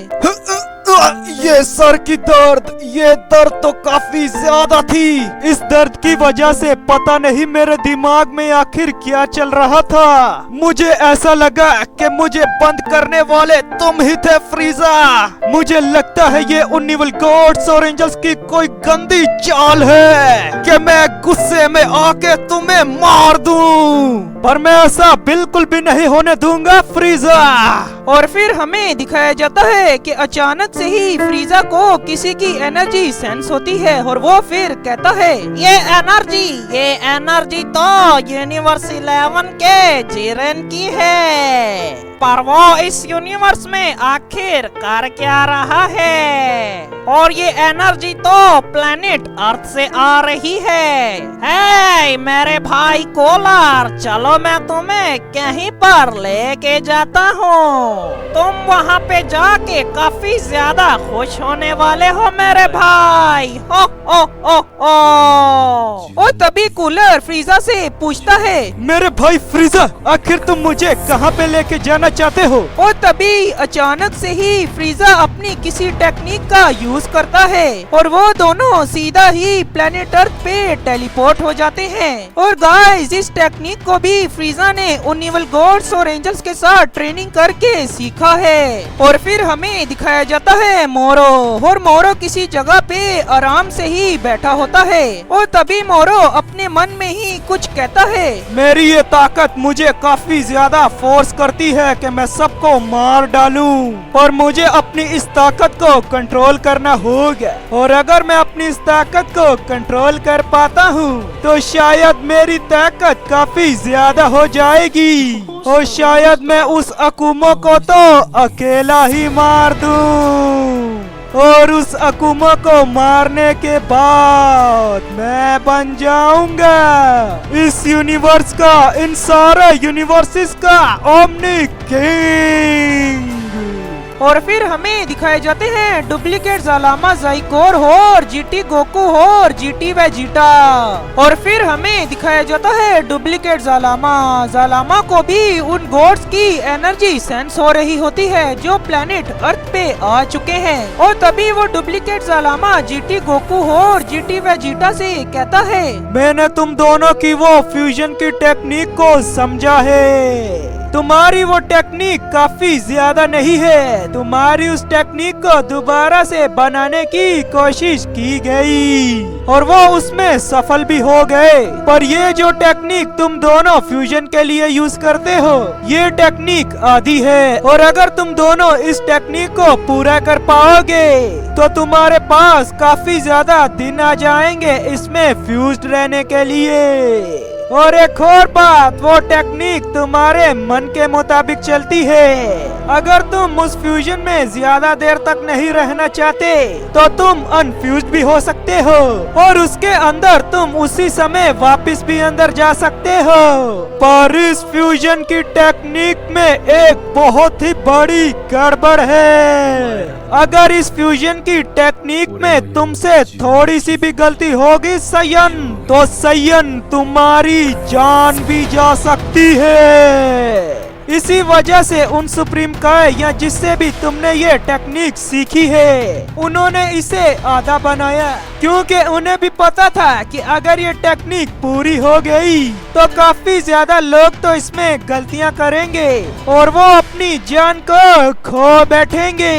ये सर की दर्द, ये दर्द तो काफी ज्यादा थी। इस दर्द की वजह से पता नहीं मेरे दिमाग में आखिर क्या चल रहा था। मुझे ऐसा लगा कि मुझे बंद करने वाले तुम ही थे फ्रीजा। मुझे लगता है ये उन इविल गॉड्स और एंजल्स की कोई गंदी चाल है कि मैं गुस्से में आके तुम्हें मार दूं, पर मैं ऐसा बिल्कुल भी नहीं होने दूंगा फ्रीजा। और फिर हमें दिखाया जाता है कि अचानक से ही फ्रीजा को किसी की एनर्जी सेंस होती है, और वो फिर कहता है, ये एनर्जी तो यूनिवर्स 11 के जिरेन की है। पर वो इस यूनिवर्स में आखिर कर क्या रहा है, और ये एनर्जी तो प्लेनेट अर्थ से आ रही है। हे मेरे भाई कोलार, चलो मैं तुम्हें कहीं पर लेके जाता हूँ। तुम वहाँ पे जाके काफी ज्यादा खुश होने वाले हो मेरे भाई। हो ओ और तभी कूलर फ्रीजा से पूछता है, मेरे भाई फ्रीजा, आखिर तुम मुझे कहाँ पे लेके जाना चाहते हो? और तभी अचानक से ही फ्रीजा अपनी किसी टेक्निक का यूज करता है और वो दोनों सीधा ही प्लेनेट अर्थ पे टेलीपोर्ट हो जाते हैं। और गाइस, इस टेक्निक को भी फ्रीजा ने उन इविल गॉड्स और एंजल्स के साथ ट्रेनिंग करके सीखा है। और फिर हमें दिखाया जाता है मोरो, और मोरो किसी जगह पे आराम से ही बैठा होता है। और तभी मोरो अपने मन में ही कुछ कहता है, मेरी ये ताकत मुझे काफी ज्यादा फोर्स करती है कि मैं सबको मार डालूं, और मुझे अपनी इस ताकत को कंट्रोल करना होगा। और अगर मैं अपनी इस ताकत को कंट्रोल कर पाता हूँ तो शायद मेरी ताकत काफी ज्यादा हो जाएगी, और शायद मैं उस अकुमो को तो अकेला ही मार दूं। और उस अकुमा को मारने के बाद मैं बन जाऊंगा इस यूनिवर्स का, इन सारे यूनिवर्सेस का ओमनी किंग। और फिर हमें दिखाए जाते हैं डुप्लीकेट जालामा जाइकोर और जीटी गोकू और जीटी वेजिटा। और फिर हमें दिखाया जाता है डुप्लीकेट जालामा को भी उन गॉड्स की एनर्जी सेंस हो रही होती है जो प्लेनेट अर्थ पे आ चुके हैं। और तभी वो डुप्लीकेट जालामा जीटी गोकू और जीटी वेजिटा से कहता है, मैंने तुम दोनों की वो फ्यूजन की टेक्निक को समझा है। तुम्हारी वो टेक्निक काफी ज्यादा नहीं है, तुम्हारी उस टेक्निक को दोबारा से बनाने की कोशिश की गई और वो उसमें सफल भी हो गए। पर ये जो टेक्निक तुम दोनों फ्यूजन के लिए यूज करते हो, ये टेक्निक आधी है, और अगर तुम दोनों इस टेक्निक को पूरा कर पाओगे तो तुम्हारे पास काफी ज्यादा दिन आ जाएंगे इसमें फ्यूज्ड रहने के लिए। और एक और बात, वो टेक्निक तुम्हारे मन के मुताबिक चलती है। अगर तुम उस फ्यूजन में ज्यादा देर तक नहीं रहना चाहते तो तुम अनफ्यूज्ड भी हो सकते हो, और उसके अंदर तुम उसी समय वापस भी अंदर जा सकते हो। पर इस फ्यूजन की टेक्निक में एक बहुत ही बड़ी गड़बड़ है। अगर इस फ्यूजन की टेक्निक में तुमसे थोड़ी सी भी गलती होगी सयन, तो सयन तुम्हारी जान भी जा सकती है। इसी वजह से उन सुप्रीम काय या जिससे भी तुमने ये टेक्निक सीखी है, उन्होंने इसे आधा बनाया, क्योंकि उन्हें भी पता था कि अगर ये टेक्निक पूरी हो गई तो काफी ज्यादा लोग तो इसमें गलतियां करेंगे और वो अपनी जान को खो बैठेंगे।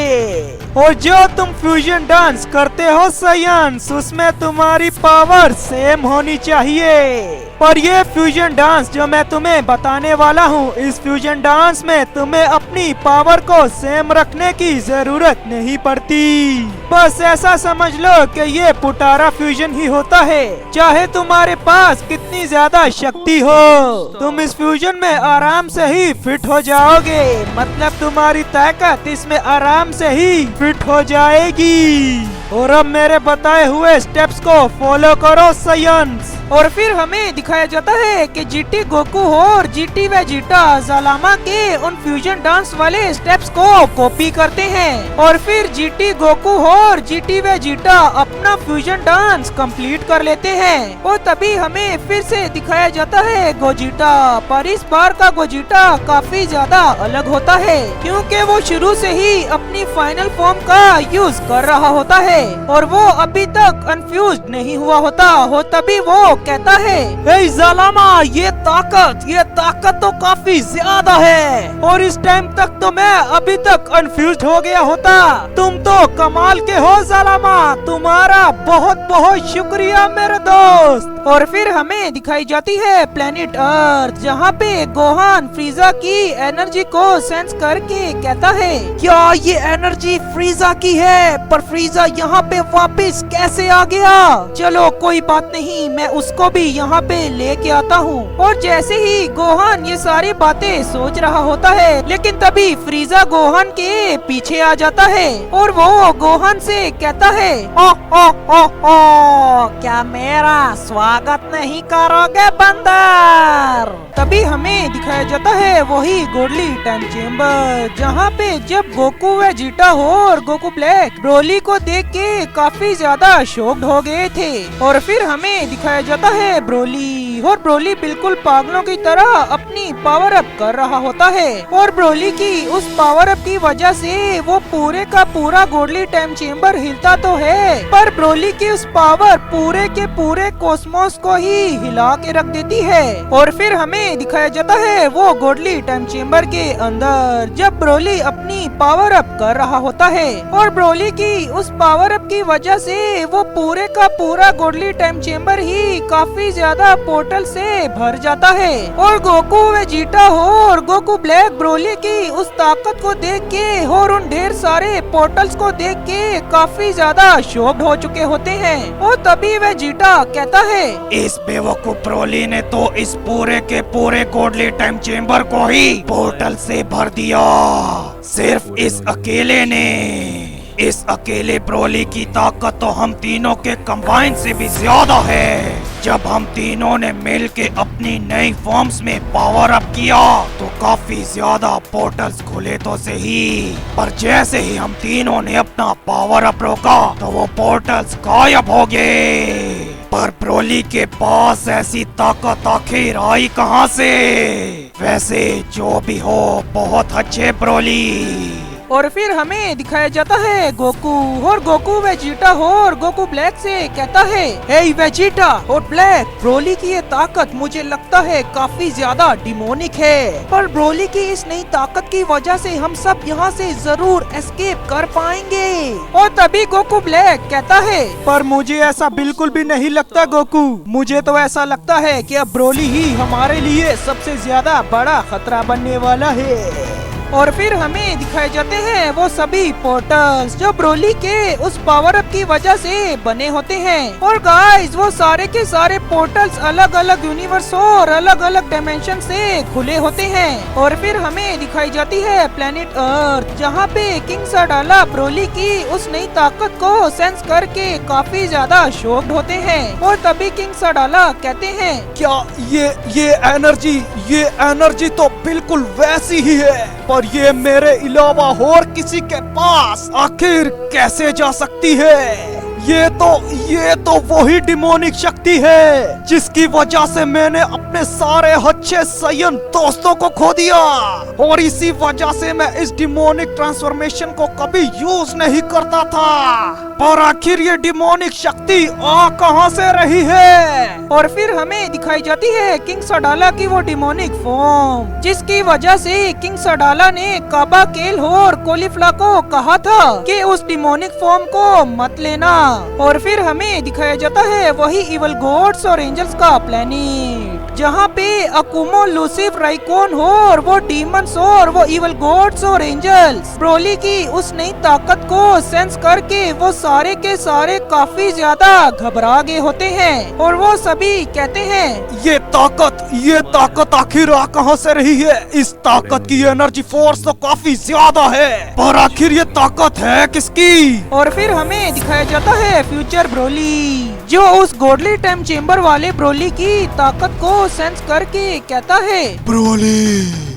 और जो तुम फ्यूजन डांस करते हो साइंस, उसमें तुम्हारी पावर सेम होनी चाहिए। पर ये फ्यूजन डांस जो मैं तुम्हें बताने वाला हूँ, इस फ्यूजन डांस में तुम्हें अपनी पावर को सेम रखने की जरूरत नहीं पड़ती। बस ऐसा समझ लो कि ये पुटारा फ्यूजन ही होता है। चाहे तुम्हारे पास कितनी ज्यादा शक्ति हो, तुम इस फ्यूजन में आराम से ही फिट हो जाओगे। मतलब तुम्हारी ताकत इसमें आराम से ही फिट हो जाएगी। और अब मेरे बताए हुए स्टेप्स को फॉलो करो साइंस। और फिर हमें दिखाया जाता है कि जीटी गोकू और जीटी वेजिटा जालामा के उन फ्यूजन डांस वाले स्टेप्स को कॉपी करते हैं, और फिर जीटी गोकू और जीटी वेजिटा अपना फ्यूजन डांस कंप्लीट कर लेते हैं। और तभी हमें फिर से दिखाया जाता है गोजिटा, पर इस बार का गोजिटा काफी ज्यादा अलग होता है, क्योंकि वो शुरू से ही अपनी फाइनल फॉर्म का यूज कर रहा होता है और वो अभी तक अनफ्यूज्ड नहीं हुआ होता हो। तभी वो कहता है, ए जालामा, ये ताकत तो काफी ज्यादा है, और इस टाइम तक तो मैं अभी तक अनफ्यूज्ड हो गया होता। तुम तो कमाल के हो जालामा, तुम्हारा बहुत बहुत शुक्रिया मेरे दोस्त। और फिर हमें दिखाई जाती है प्लेनेट अर्थ, जहाँ पे गोहान फ्रीजा की एनर्जी को सेंस करके कहता है, क्या ये एनर्जी फ्रीजा की है? पर फ्रीजा यहाँ पे वापस कैसे आ गया? चलो कोई बात नहीं, मैं उसको भी यहाँ पे लेके आता हूँ। और जैसे ही गोहान ये सारी बातें सोच रहा होता है, लेकिन तभी फ्रीजा गोहान के पीछे आ जाता है और वो गोहान से कहता है, ओ ओ ओ ओ, क्या मेरा स्वागत नहीं करोगे बंदर? तभी हमें दिखाया जाता है वही गोडली टाइम चेम्बर, जहाँ पे जब गोकू वेजिटा और गोकू ब्लैक ब्रोली को देख के काफी ज्यादा शॉक्ड हो गए थे। और फिर हमें दिखाया जाता है ब्रोली, और ब्रोली बिल्कुल पागलों की तरह अपनी पावर अप कर रहा होता है। और ब्रोली की उस पावर अप की वजह से वो पूरे का पूरा गोडली टाइम चेम्बर हिलता तो है, पर ब्रोली की उस पावर पूरे के पूरे कॉस्मोस को ही हिला के रख देती है। और फिर हमें दिखाया जाता है वो गोडली टाइम चेम्बर के अंदर जब ब्रोली अपनी पावर अप कर रहा होता है, और ब्रोली की उस पावर अप की वजह से वो पूरे का पूरा गोडली टाइम चेम्बर ही काफी ज्यादा पोर्टल से भर जाता है। और गोकू वेजिटा और गोकू ब्लैक ब्रोली की उस ताकत को देख के और उन ढेर सारे पोर्टल्स को देख के काफी ज्यादा शॉक्ड हो चुके होते हैं। और तभी वेजिटा कहता है, इस बेवकूफ ब्रोली ने तो इस पूरे के पूरे गोडली टाइम चेम्बर को ही पोर्टल से भर दिया। सिर्फ इस अकेले ने। इस अकेले ब्रोली की ताकत तो हम तीनों के कंबाइन से भी ज्यादा है। जब हम तीनों ने मिल के अपनी नई फॉर्म्स में पावर अप किया तो काफी ज्यादा पोर्टल्स खुले तो सही, पर जैसे ही हम तीनों ने अपना पावर अप रोका तो वो पोर्टल्स गायब हो गए। पर ब्रोली के पास ऐसी ताकत आखिर आई कहां से? वैसे जो भी हो, बहुत अच्छे ब्रोली। और फिर हमें दिखाया जाता है गोकू, और गोकू वेजिटा और गोकू ब्लैक से कहता है, हे वेजिटा और ब्लैक, ब्रोली की ये ताकत मुझे लगता है काफी ज्यादा डिमोनिक है, पर ब्रोली की इस नई ताकत की वजह से हम सब यहाँ से जरूर एस्केप कर पाएंगे। और तभी गोकू ब्लैक कहता है, पर मुझे ऐसा बिल्कुल भी नहीं लगता गोकू। मुझे तो ऐसा लगता है कि अब ब्रोली ही हमारे लिए सबसे ज्यादा बड़ा खतरा बनने वाला है। और फिर हमें दिखाए जाते हैं वो सभी पोर्टल्स जो ब्रोली के उस पावर अप की वजह से बने होते हैं। और गाइस, वो सारे के सारे पोर्टल्स अलग अलग यूनिवर्स और अलग अलग डायमेंशन से खुले होते हैं। और फिर हमें दिखाई जाती है प्लेनेट अर्थ, जहाँ पे किंग सडाला ब्रोली की उस नई ताकत को सेंस करके काफी ज्यादा शॉक्ड होते हैं। और तभी किंग सडाला कहते हैं, क्या ये एनर्जी तो बिल्कुल वैसी ही है, पर ये मेरे अलावा और किसी के पास आखिर कैसे जा सकती है? ये तो वही डिमोनिक शक्ति है जिसकी वजह से मैंने अपने सारे अच्छे सयन दोस्तों को खो दिया, और इसी वजह से मैं इस डिमोनिक ट्रांसफॉर्मेशन को कभी यूज नहीं करता था। पर आखिर ये डिमोनिक शक्ति आ कहां से रही है? और फिर हमें दिखाई जाती है किंग सडाला की वो डिमोनिक फॉर्म, जिसकी वजह से किंग सडाला ने काबा केल और कोलिफ्ला को कहा था कि उस डिमोनिक फॉर्म को मत लेना। और फिर हमें दिखाया जाता है वही इवल गॉड्स और एंजल्स का प्लेनेट, जहाँ पे अकुमो, लूसिफ, राइकोन और वो डीमंस और वो इवल गॉड्स और एंजल्स ब्रोली की उस नई ताकत को सेंस करके वो सारे के सारे काफी ज्यादा घबरा गए होते हैं। और वो सभी कहते हैं, ये ताकत आखिर आ कहां से रही है? इस ताकत की एनर्जी फोर्स तो काफी ज्यादा है, पर आखिर ये ताकत है किसकी? और फिर हमें दिखाया जाता है फ्यूचर ब्रोली, जो उस गोडली टाइम चेम्बर वाले ब्रोली की ताकत को सेंस करके कहता है, ब्रोली।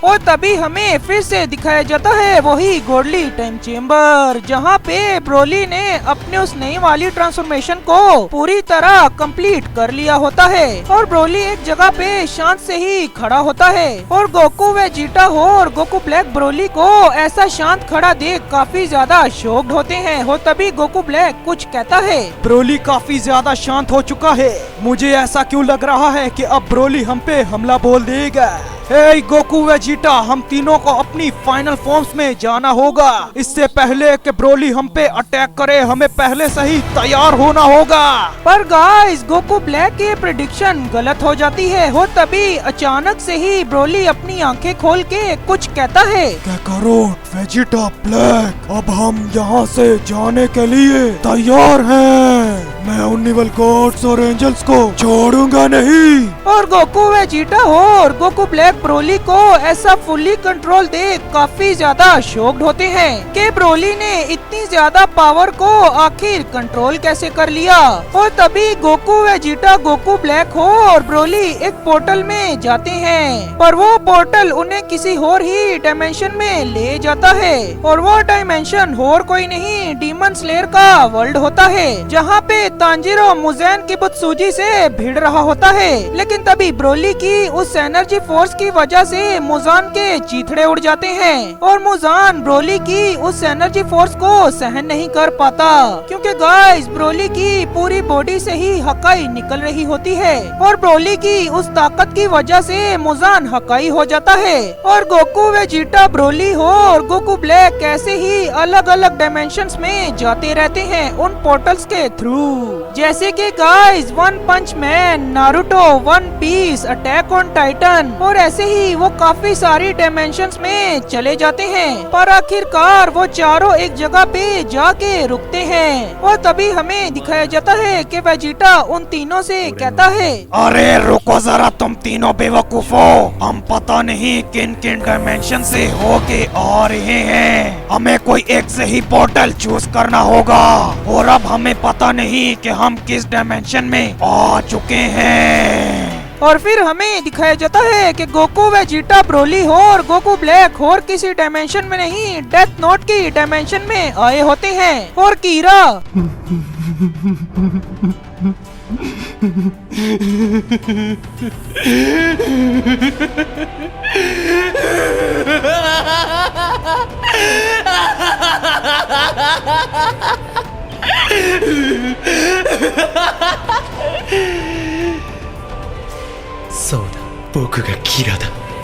और तभी हमें फिर से दिखाया जाता है वही गोडली टाइम चेम्बर, जहाँ पे ब्रोली ने अपने उस नई वाली ट्रांसफॉर्मेशन को पूरी तरह कंप्लीट कर लिया होता है। और ब्रोली एक जगह पे शांत से ही खड़ा होता है, और गोकू वेजिटा और गोकू ब्लैक ब्रोली को ऐसा शांत खड़ा देख काफी ज्यादा शॉक्ड होते हैं। और तभी गोकू ब्लैक कुछ कहता है, ब्रोली काफी ज्यादा शांत हो चुका है। मुझे ऐसा क्यों लग रहा है कि अब ब्रोली हम पे हमला बोल देगा। हे गोकू वेजिटा, हम तीनों को अपनी फाइनल फॉर्म्स में जाना होगा। इससे पहले कि ब्रोली हम पे अटैक करे, हमें पहले से ही तैयार होना होगा। पर गाइस, गोकू ब्लैक की प्रेडिक्शन गलत हो जाती है और तभी अचानक से ही ब्रोली अपनी आंखें खोल के कुछ कहता है। काकारोट, वेजिटा, ब्लैक, अब हम यहाँ से जाने के लिए तैयार हैं। मैं उन्नीवल गॉड्स और एंजल्स को छोड़ूंगा नहीं। और गोकू वेजिटा और गोकू ब्लैक ब्रोली को ऐसा फुल्ली कंट्रोल देख काफी ज्यादा शॉक्ड होते हैं कि ब्रोली ने इतनी ज्यादा पावर को आखिर कंट्रोल कैसे कर लिया। और तभी गोकू वेजिटा, गोकू ब्लैक और ब्रोली एक पोर्टल में जाते हैं, पर वो पोर्टल उन्हें किसी और ही डायमेंशन में ले जाता है। और वो डायमेंशन और कोई नहीं, डीमन स्लेयर का वर्ल्ड होता है, जहाँ पे तांजिरो मुज़ैन की बुत्सुजी से भिड़ रहा होता है। लेकिन तभी ब्रोली की उस एनर्जी फोर्स की वजह से मुजान के चीथड़े उड़ जाते हैं और मुजान ब्रोली की उस एनर्जी फोर्स को सहन नहीं कर पाता, क्योंकि गाइस ब्रोली की पूरी बॉडी से ही हकाई निकल रही होती है और ब्रोली की उस ताकत की वजह से मुजान हकाई हो जाता है। और गोकू वेजिटा, ब्रोली और गोकू ब्लैक ऐसे ही अलग अलग डायमेंशंस में जाते रहते हैं उन पोर्टल्स के थ्रू, जैसे कि guys One Punch Man, Naruto, One Piece, Attack on Titan, और ऐसे ही वो काफी सारी डायमेंशंस में चले जाते हैं। पर आखिरकार वो चारों एक जगह पे जाके रुकते हैं और तभी हमें दिखाया जाता है कि वेजिटा उन तीनों से कहता है, अरे रुको जरा तुम तीनों बेवकूफो, हम पता नहीं किन किन डायमेंशन से होके आ रहे हैं। हमें कोई एक से ही पोर्टल चूज करना होगा और अब हमें पता नहीं कि हम किस डायमेंशन में आ चुके हैं। और फिर हमें दिखाया जाता है कि गोकू वेजिटा, ब्रोली और गोकू ब्लैक और किसी डायमेंशन में नहीं, डेथ नोट की डायमेंशन में आए होते हैं। और कीरा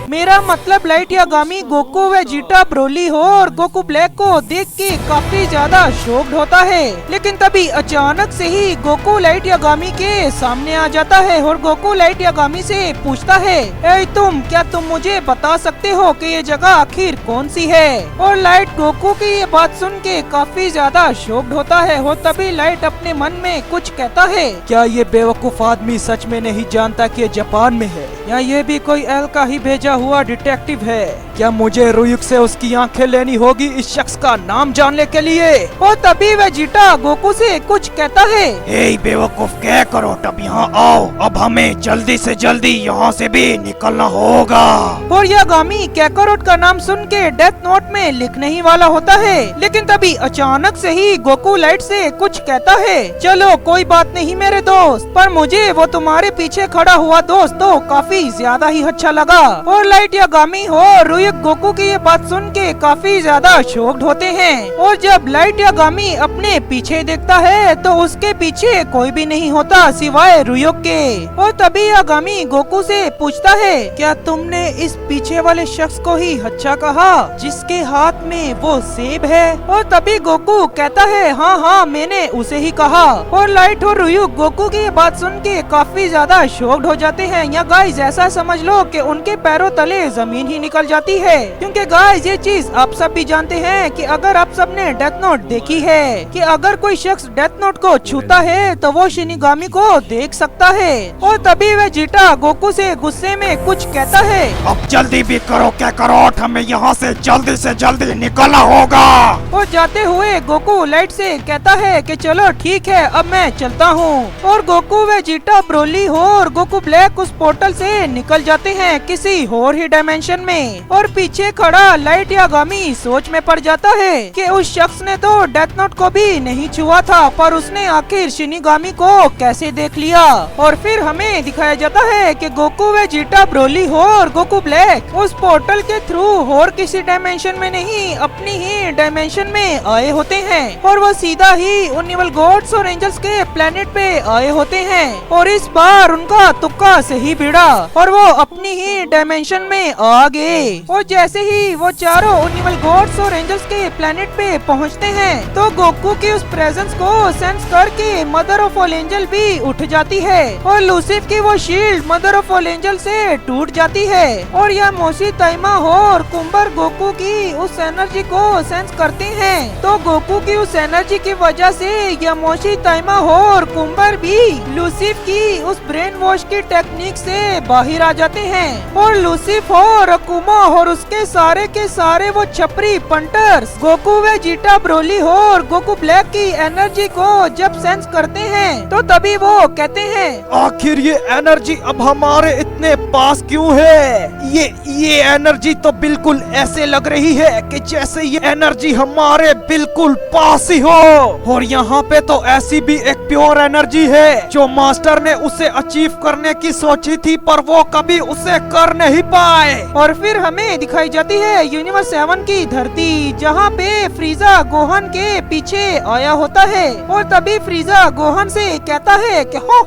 मेरा मतलब light Yagami Goku Vegeta, Broly और गोकू ब्लैक को देख के काफी ज्यादा शॉक्ड होता है। लेकिन तभी अचानक से ही गोकू लाइट यागामी के सामने आ जाता है और गोकू लाइट यागामी से पूछता है, ए क्या तुम मुझे बता सकते हो कि ये जगह आखिर कौन सी है? और लाइट गोकू की ये बात सुन के काफी ज्यादा शॉक्ड होता है और तभी लाइट अपने मन में कुछ कहता है। क्या ये बेवकूफ आदमी सच में नहीं जानता कि ये जापान में है, या ये भी कोई एल का ही भेजा हुआ डिटेक्टिव है? क्या मुझे रुयुक से उसकी आंखें लेनी होगी इस शख्स का नाम जानने के लिए? और तभी वेजिटा गोकू से कुछ कहता है, ए बेवकूफ, क्या करो, अब यहाँ आओ, अब हमें जल्दी से जल्दी यहाँ से भी निकलना होगा। और यागामी कैकारोट का नाम सुन के डेथ नोट में लिखने ही वाला होता है। लेकिन तभी अचानक से ही गोकू लाइट से कुछ कहता है, चलो कोई बात नहीं मेरे दोस्त, पर मुझे वो तुम्हारे पीछे खड़ा हुआ दोस्त तो काफी ज्यादा ही अच्छा लगा। और लाइट यागामी और रुयुक गोकू की ये बात सुन के काफी ज्यादा शॉक्ड होते हैं। और जब लाइट यागामी अपने पीछे देखता है तो उसके पीछे कोई भी नहीं होता सिवाय रुयुक के। और तभी यागामी गोकू से पूछता है, क्या तुमने इस पीछे वाले शख्स को ही अच्छा कहा जिसके हाथ में वो सेब है? और तभी गोकू कहता है, हाँ हाँ मैंने उसे ही कहा। और लाइट और रुयुक गोकू की ये बात सुन के काफी ज्यादा शॉक्ड हो जाते हैं। या गाइस ऐसा समझ लो कि उनके पैरों तले जमीन ही निकल जाती है, क्योंकि गाइस ये चीज आप सब भी जानते हैं कि अगर आप सब ने डेथ नोट देखी है कि अगर कोई शख्स डेथ नोट को छूता है तो वो शिनिगामी को देख सकता है। और तभी वेजिटा गोकू से गुस्से में कुछ कहता है, अब जल्दी भी करो क्या करो, हमें यहाँ से जल्दी निकलना होगा। और जाते हुए गोकू लाइट से कहता है कि चलो ठीक है अब मैं चलता हूँ। और गोकू वेजिटा, ब्रोली और गोकू ब्लैक उस पोर्टल से निकल जाते हैं किसी और ही डायमेंशन में। और पीछे खड़ा लाइट यागामी सोच में पड़ जाता है कि उस शख्स ने तो डेथ नोट को भी नहीं छुआ था, पर उसने आखिर शिनिगामी को कैसे देख लिया। और फिर हमें दिखाया जाता है कि गोकू वेजिटा, ब्रोली और गोकू ब्लैक उस पोर्टल के थ्रू और किसी डायमेंशन में नहीं अपनी ही डायमेंशन में आए होते हैं। और वो सीधा ही उन्नीवल गॉड्स और एंजल्स के प्लेनेट पे आए होते हैं। और इस बार उनका तुक्का सही भिड़ा और वो अपनी ही डायमेंशन पोजीशन में आ गए। और जैसे ही वो चारों उनिवल गॉड्स और एंजल्स के प्लेनेट पे पहुंचते हैं तो गोकू की उस प्रेजेंस को सेंस करके मदर ऑफ ऑल एंजल भी उठ जाती है और लूसिफ की वो shield mother of all angel से टूट जाती है। और यह मोशी ताइमा और कुंबर गोकू की उस एनर्जी को सेंस करते हैं। तो गोकू की उस एनर्जी की वजह से यामोशी ताइमा और कुंबर भी लूसिफ की उस ब्रेन वॉश की टेक्निक से बाहर आ जाते हैं। और लूसिफ और अकुमा और उसके सारे के सारे वो छपरी पंटर्स गोकू व जीटा ब्रोली और गोकू ब्लैक की एनर्जी को जब सेंस करते हैं तो तभी वो कहते हैं, आखिर ये एनर्जी अब हमारे इतने पास क्यों है? ये एनर्जी तो बिल्कुल ऐसे लग रही है कि जैसे ये एनर्जी हमारे बिल्कुल पास ही हो। और यहाँ पे तो ऐसी भी एक प्योर एनर्जी है जो मास्टर ने उसे अचीव करने की सोची थी पर वो कभी उसे कर नहीं पाए। और फिर हमें दिखाई जाती है यूनिवर्स 7 की धरती जहाँ पे फ्रीजा गोहन के पीछे आया होता है। और तभी फ्रीजा गोहन से कहता है कि हो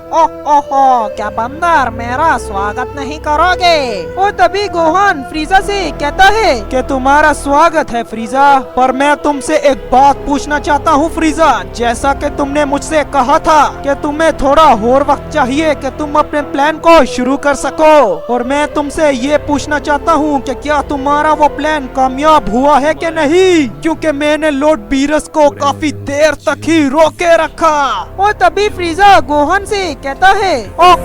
क्या बंदर मेरा स्वागत नहीं करोगे? और तभी गोहन फ्रीजा से कहता है कि तुम्हारा स्वागत है फ्रीजा, पर मैं तुमसे एक बात पूछना चाहता हूँ फ्रीजा। जैसा कि तुमने मुझसे कहा था कि तुम्हें थोड़ा और वक्त चाहिए कि तुम अपने प्लान को शुरू कर सको, और मैं तुमसे ये पूछना चाहता हूँ कि क्या तुम्हारा वो प्लान कामयाब हुआ है कि नहीं? क्योंकि मैंने लॉर्ड बीरस को काफी देर तक ही रोके रखा। और तभी फ्रीजा गोहन से कहता है, ओ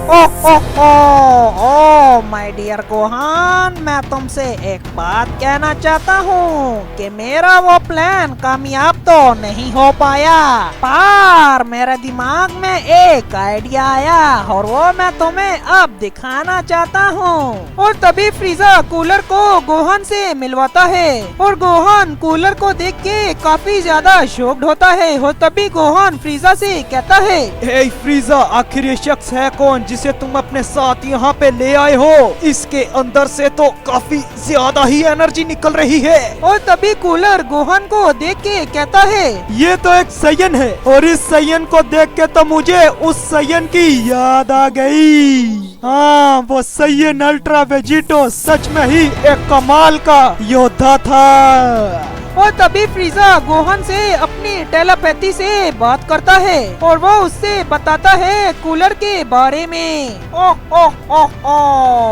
माय डियर गोहान, मैं तुमसे एक बात कहना चाहता हूँ कि मेरा वो प्लान कामयाब तो नहीं हो पाया, पर मेरे दिमाग में एक आइडिया आया और वो मैं तुम्हें अब दिखाना चाहता हूँ। और तभी फ्रीजा कूलर को गोहन से मिलवाता है और गोहन कूलर को देख के काफी ज्यादा शॉक्ड होता है। और तभी गोहन फ्रीजा से कहता है, हे फ्रीजा, आखिर ये शख्स है कौन जिसे तुम अपने साथ यहाँ पे ले आए हो? इसके अंदर से तो काफी ज्यादा ही एनर्जी निकल रही है। और तभी कूलर गोहन को देख के कहता है, ये तो एक सयन है, और इस सयन को देख के तो मुझे उस सयन की याद आ गई। हाँ, वो सयन अल्ट्रा वेजिटो सच में ही एक कमाल का योद्धा था। और तभी फ्रीजा गोहन से अपनी टेलीपैथी से बात करता है और वो उससे बताता है कूलर के बारे में। ओह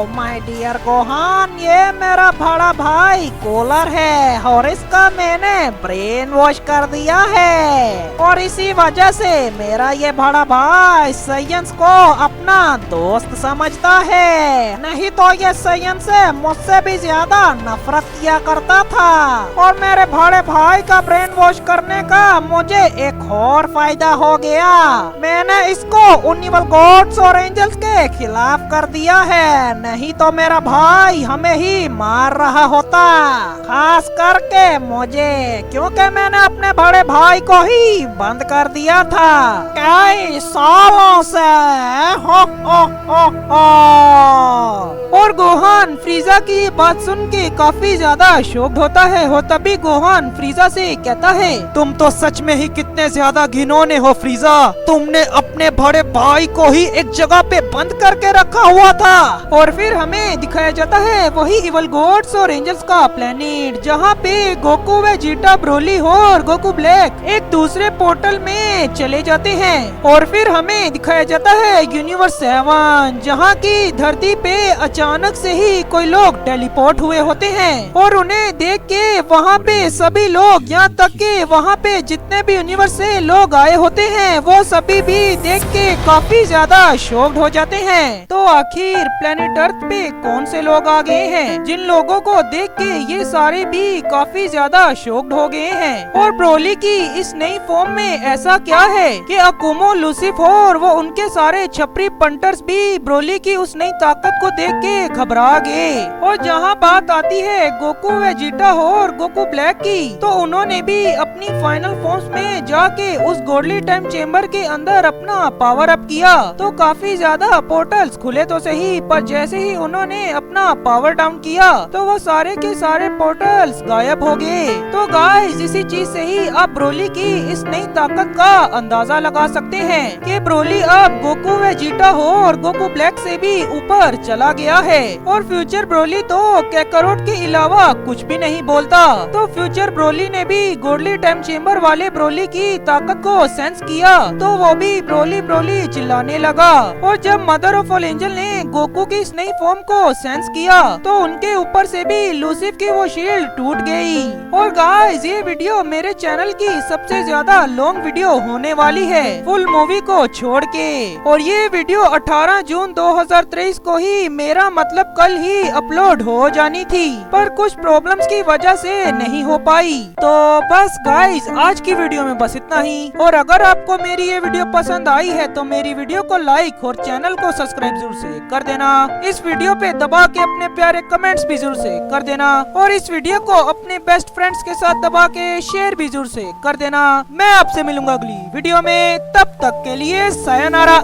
माय डियर गोहान, ये मेरा बड़ा भाई कूलर है और इसका मैंने ब्रेन वॉश कर दिया है, और इसी वजह से मेरा ये बड़ा भाई साइंस को अपना दोस्त समझता है। नहीं तो ये साइंस से मुझसे भी ज्यादा नफरत किया करता था। और मेरे बड़े भाई का ब्रेन वॉश करने का मुझे एक और फायदा हो गया, मैंने इसको उनिवल गॉड्स और एंजल्स के खिलाफ कर दिया है, नहीं तो मेरा भाई हमें ही मार रहा होता, खास करके मुझे, क्योंकि मैंने अपने बड़े भाई को ही बंद कर दिया था कई सालों से। हो। और गोहान फ्रीजा की बात सुन के काफी ज्यादा शॉक्ड होता है। और तभी गोहान फ्रीजा से कहता है, तुम तो सच में ही कितने ज्यादा घिनौने हो फ्रीजा। तुमने अपने बड़े भाई को ही एक जगह पे बंद करके रखा हुआ था। और फिर हमें दिखाया जाता है वही इवल गॉड्स और एंजल्स का प्लेनेट जहाँ पे गोकू व जीटा ब्रोली और गोकू ब्लैक एक दूसरे पोर्टल में चले जाते हैं। और फिर हमें दिखाया जाता है यूनिवर्स 7 जहाँ की धरती पे अचानक से ही कोई लोग टेलीपोर्ट हुए होते हैं और उन्हें देख के वहाँ पे सभी लोग, यहाँ तक के वहाँ पे जितने भी यूनिवर्स से लोग आए होते हैं वो सभी भी देख के काफी ज्यादा शॉक्ड हो जाते हैं। तो आखिर प्लेनेट अर्थ पे कौन से लोग आ गए हैं जिन लोगों को देख के ये सारे भी काफी ज्यादा शॉक्ड हो गए हैं? और ब्रोली की इस नई फॉर्म में ऐसा क्या है कि अकुमो, लूसिफर और वो उनके सारे छपरी पंटर्स भी ब्रोली की उस नई ताकत को देख के घबरा गए। और जहाँ बात आती है गोकू व जीटा और गोकू ब्लैक अटैक की तो उन्होंने भी अपनी फाइनल फॉर्म्स में जाके उस गॉडली टाइम चेम्बर के अंदर अपना पावर अप किया। तो काफी ज्यादा पोर्टल्स खुले तो सही, पर जैसे ही उन्होंने अपना पावर डाउन किया तो वो सारे के सारे पोर्टल्स गायब हो गए। तो गाइस इसी चीज से ही आप ब्रोली की इस नई ताकत का अंदाजा लगा सकते हैं कि ब्रोली अब गोकू वेजिटा हो और गोकू ब्लैक से भी ऊपर चला गया है। और फ्यूचर ब्रोली तो कैकारोट के अलावा कुछ भी नहीं बोलता। तो फ्यूचर ब्रोली ने भी गॉडली टाइम चेम्बर वाले ब्रोली की ताकत को सेंस किया तो वो भी ब्रोली ब्रोली चिल्लाने लगा। और जब मदर ऑफ ऑल एंजल ने गोकू की इस नई फॉर्म को सेंस किया तो उनके ऊपर से भी लूसिफ की वो शील्ड टूट गई। और गाइस ये वीडियो मेरे चैनल की सबसे ज्यादा लॉन्ग वीडियो होने वाली है फुल मूवी को छोड़ के। और ये वीडियो 18 जून 2023 को ही मेरा मतलब कल ही अपलोड हो जानी थी, पर कुछ प्रॉब्लम्स की वजह से नहीं हो पाई। तो बस गाइस आज की वीडियो में बस इतना ही। और अगर आपको मेरी ये वीडियो पसंद आई है तो मेरी वीडियो को लाइक और चैनल को सब्सक्राइब जरूर से कर देना। इस वीडियो पे दबा के अपने प्यारे कमेंट्स भी जरूर से कर देना और इस वीडियो को अपने बेस्ट फ्रेंड्स के साथ दबा के शेयर भी जरूर से कर देना। मैं आपसे मिलूंगा अगली वीडियो में, तब तक के लिए सायोनारा।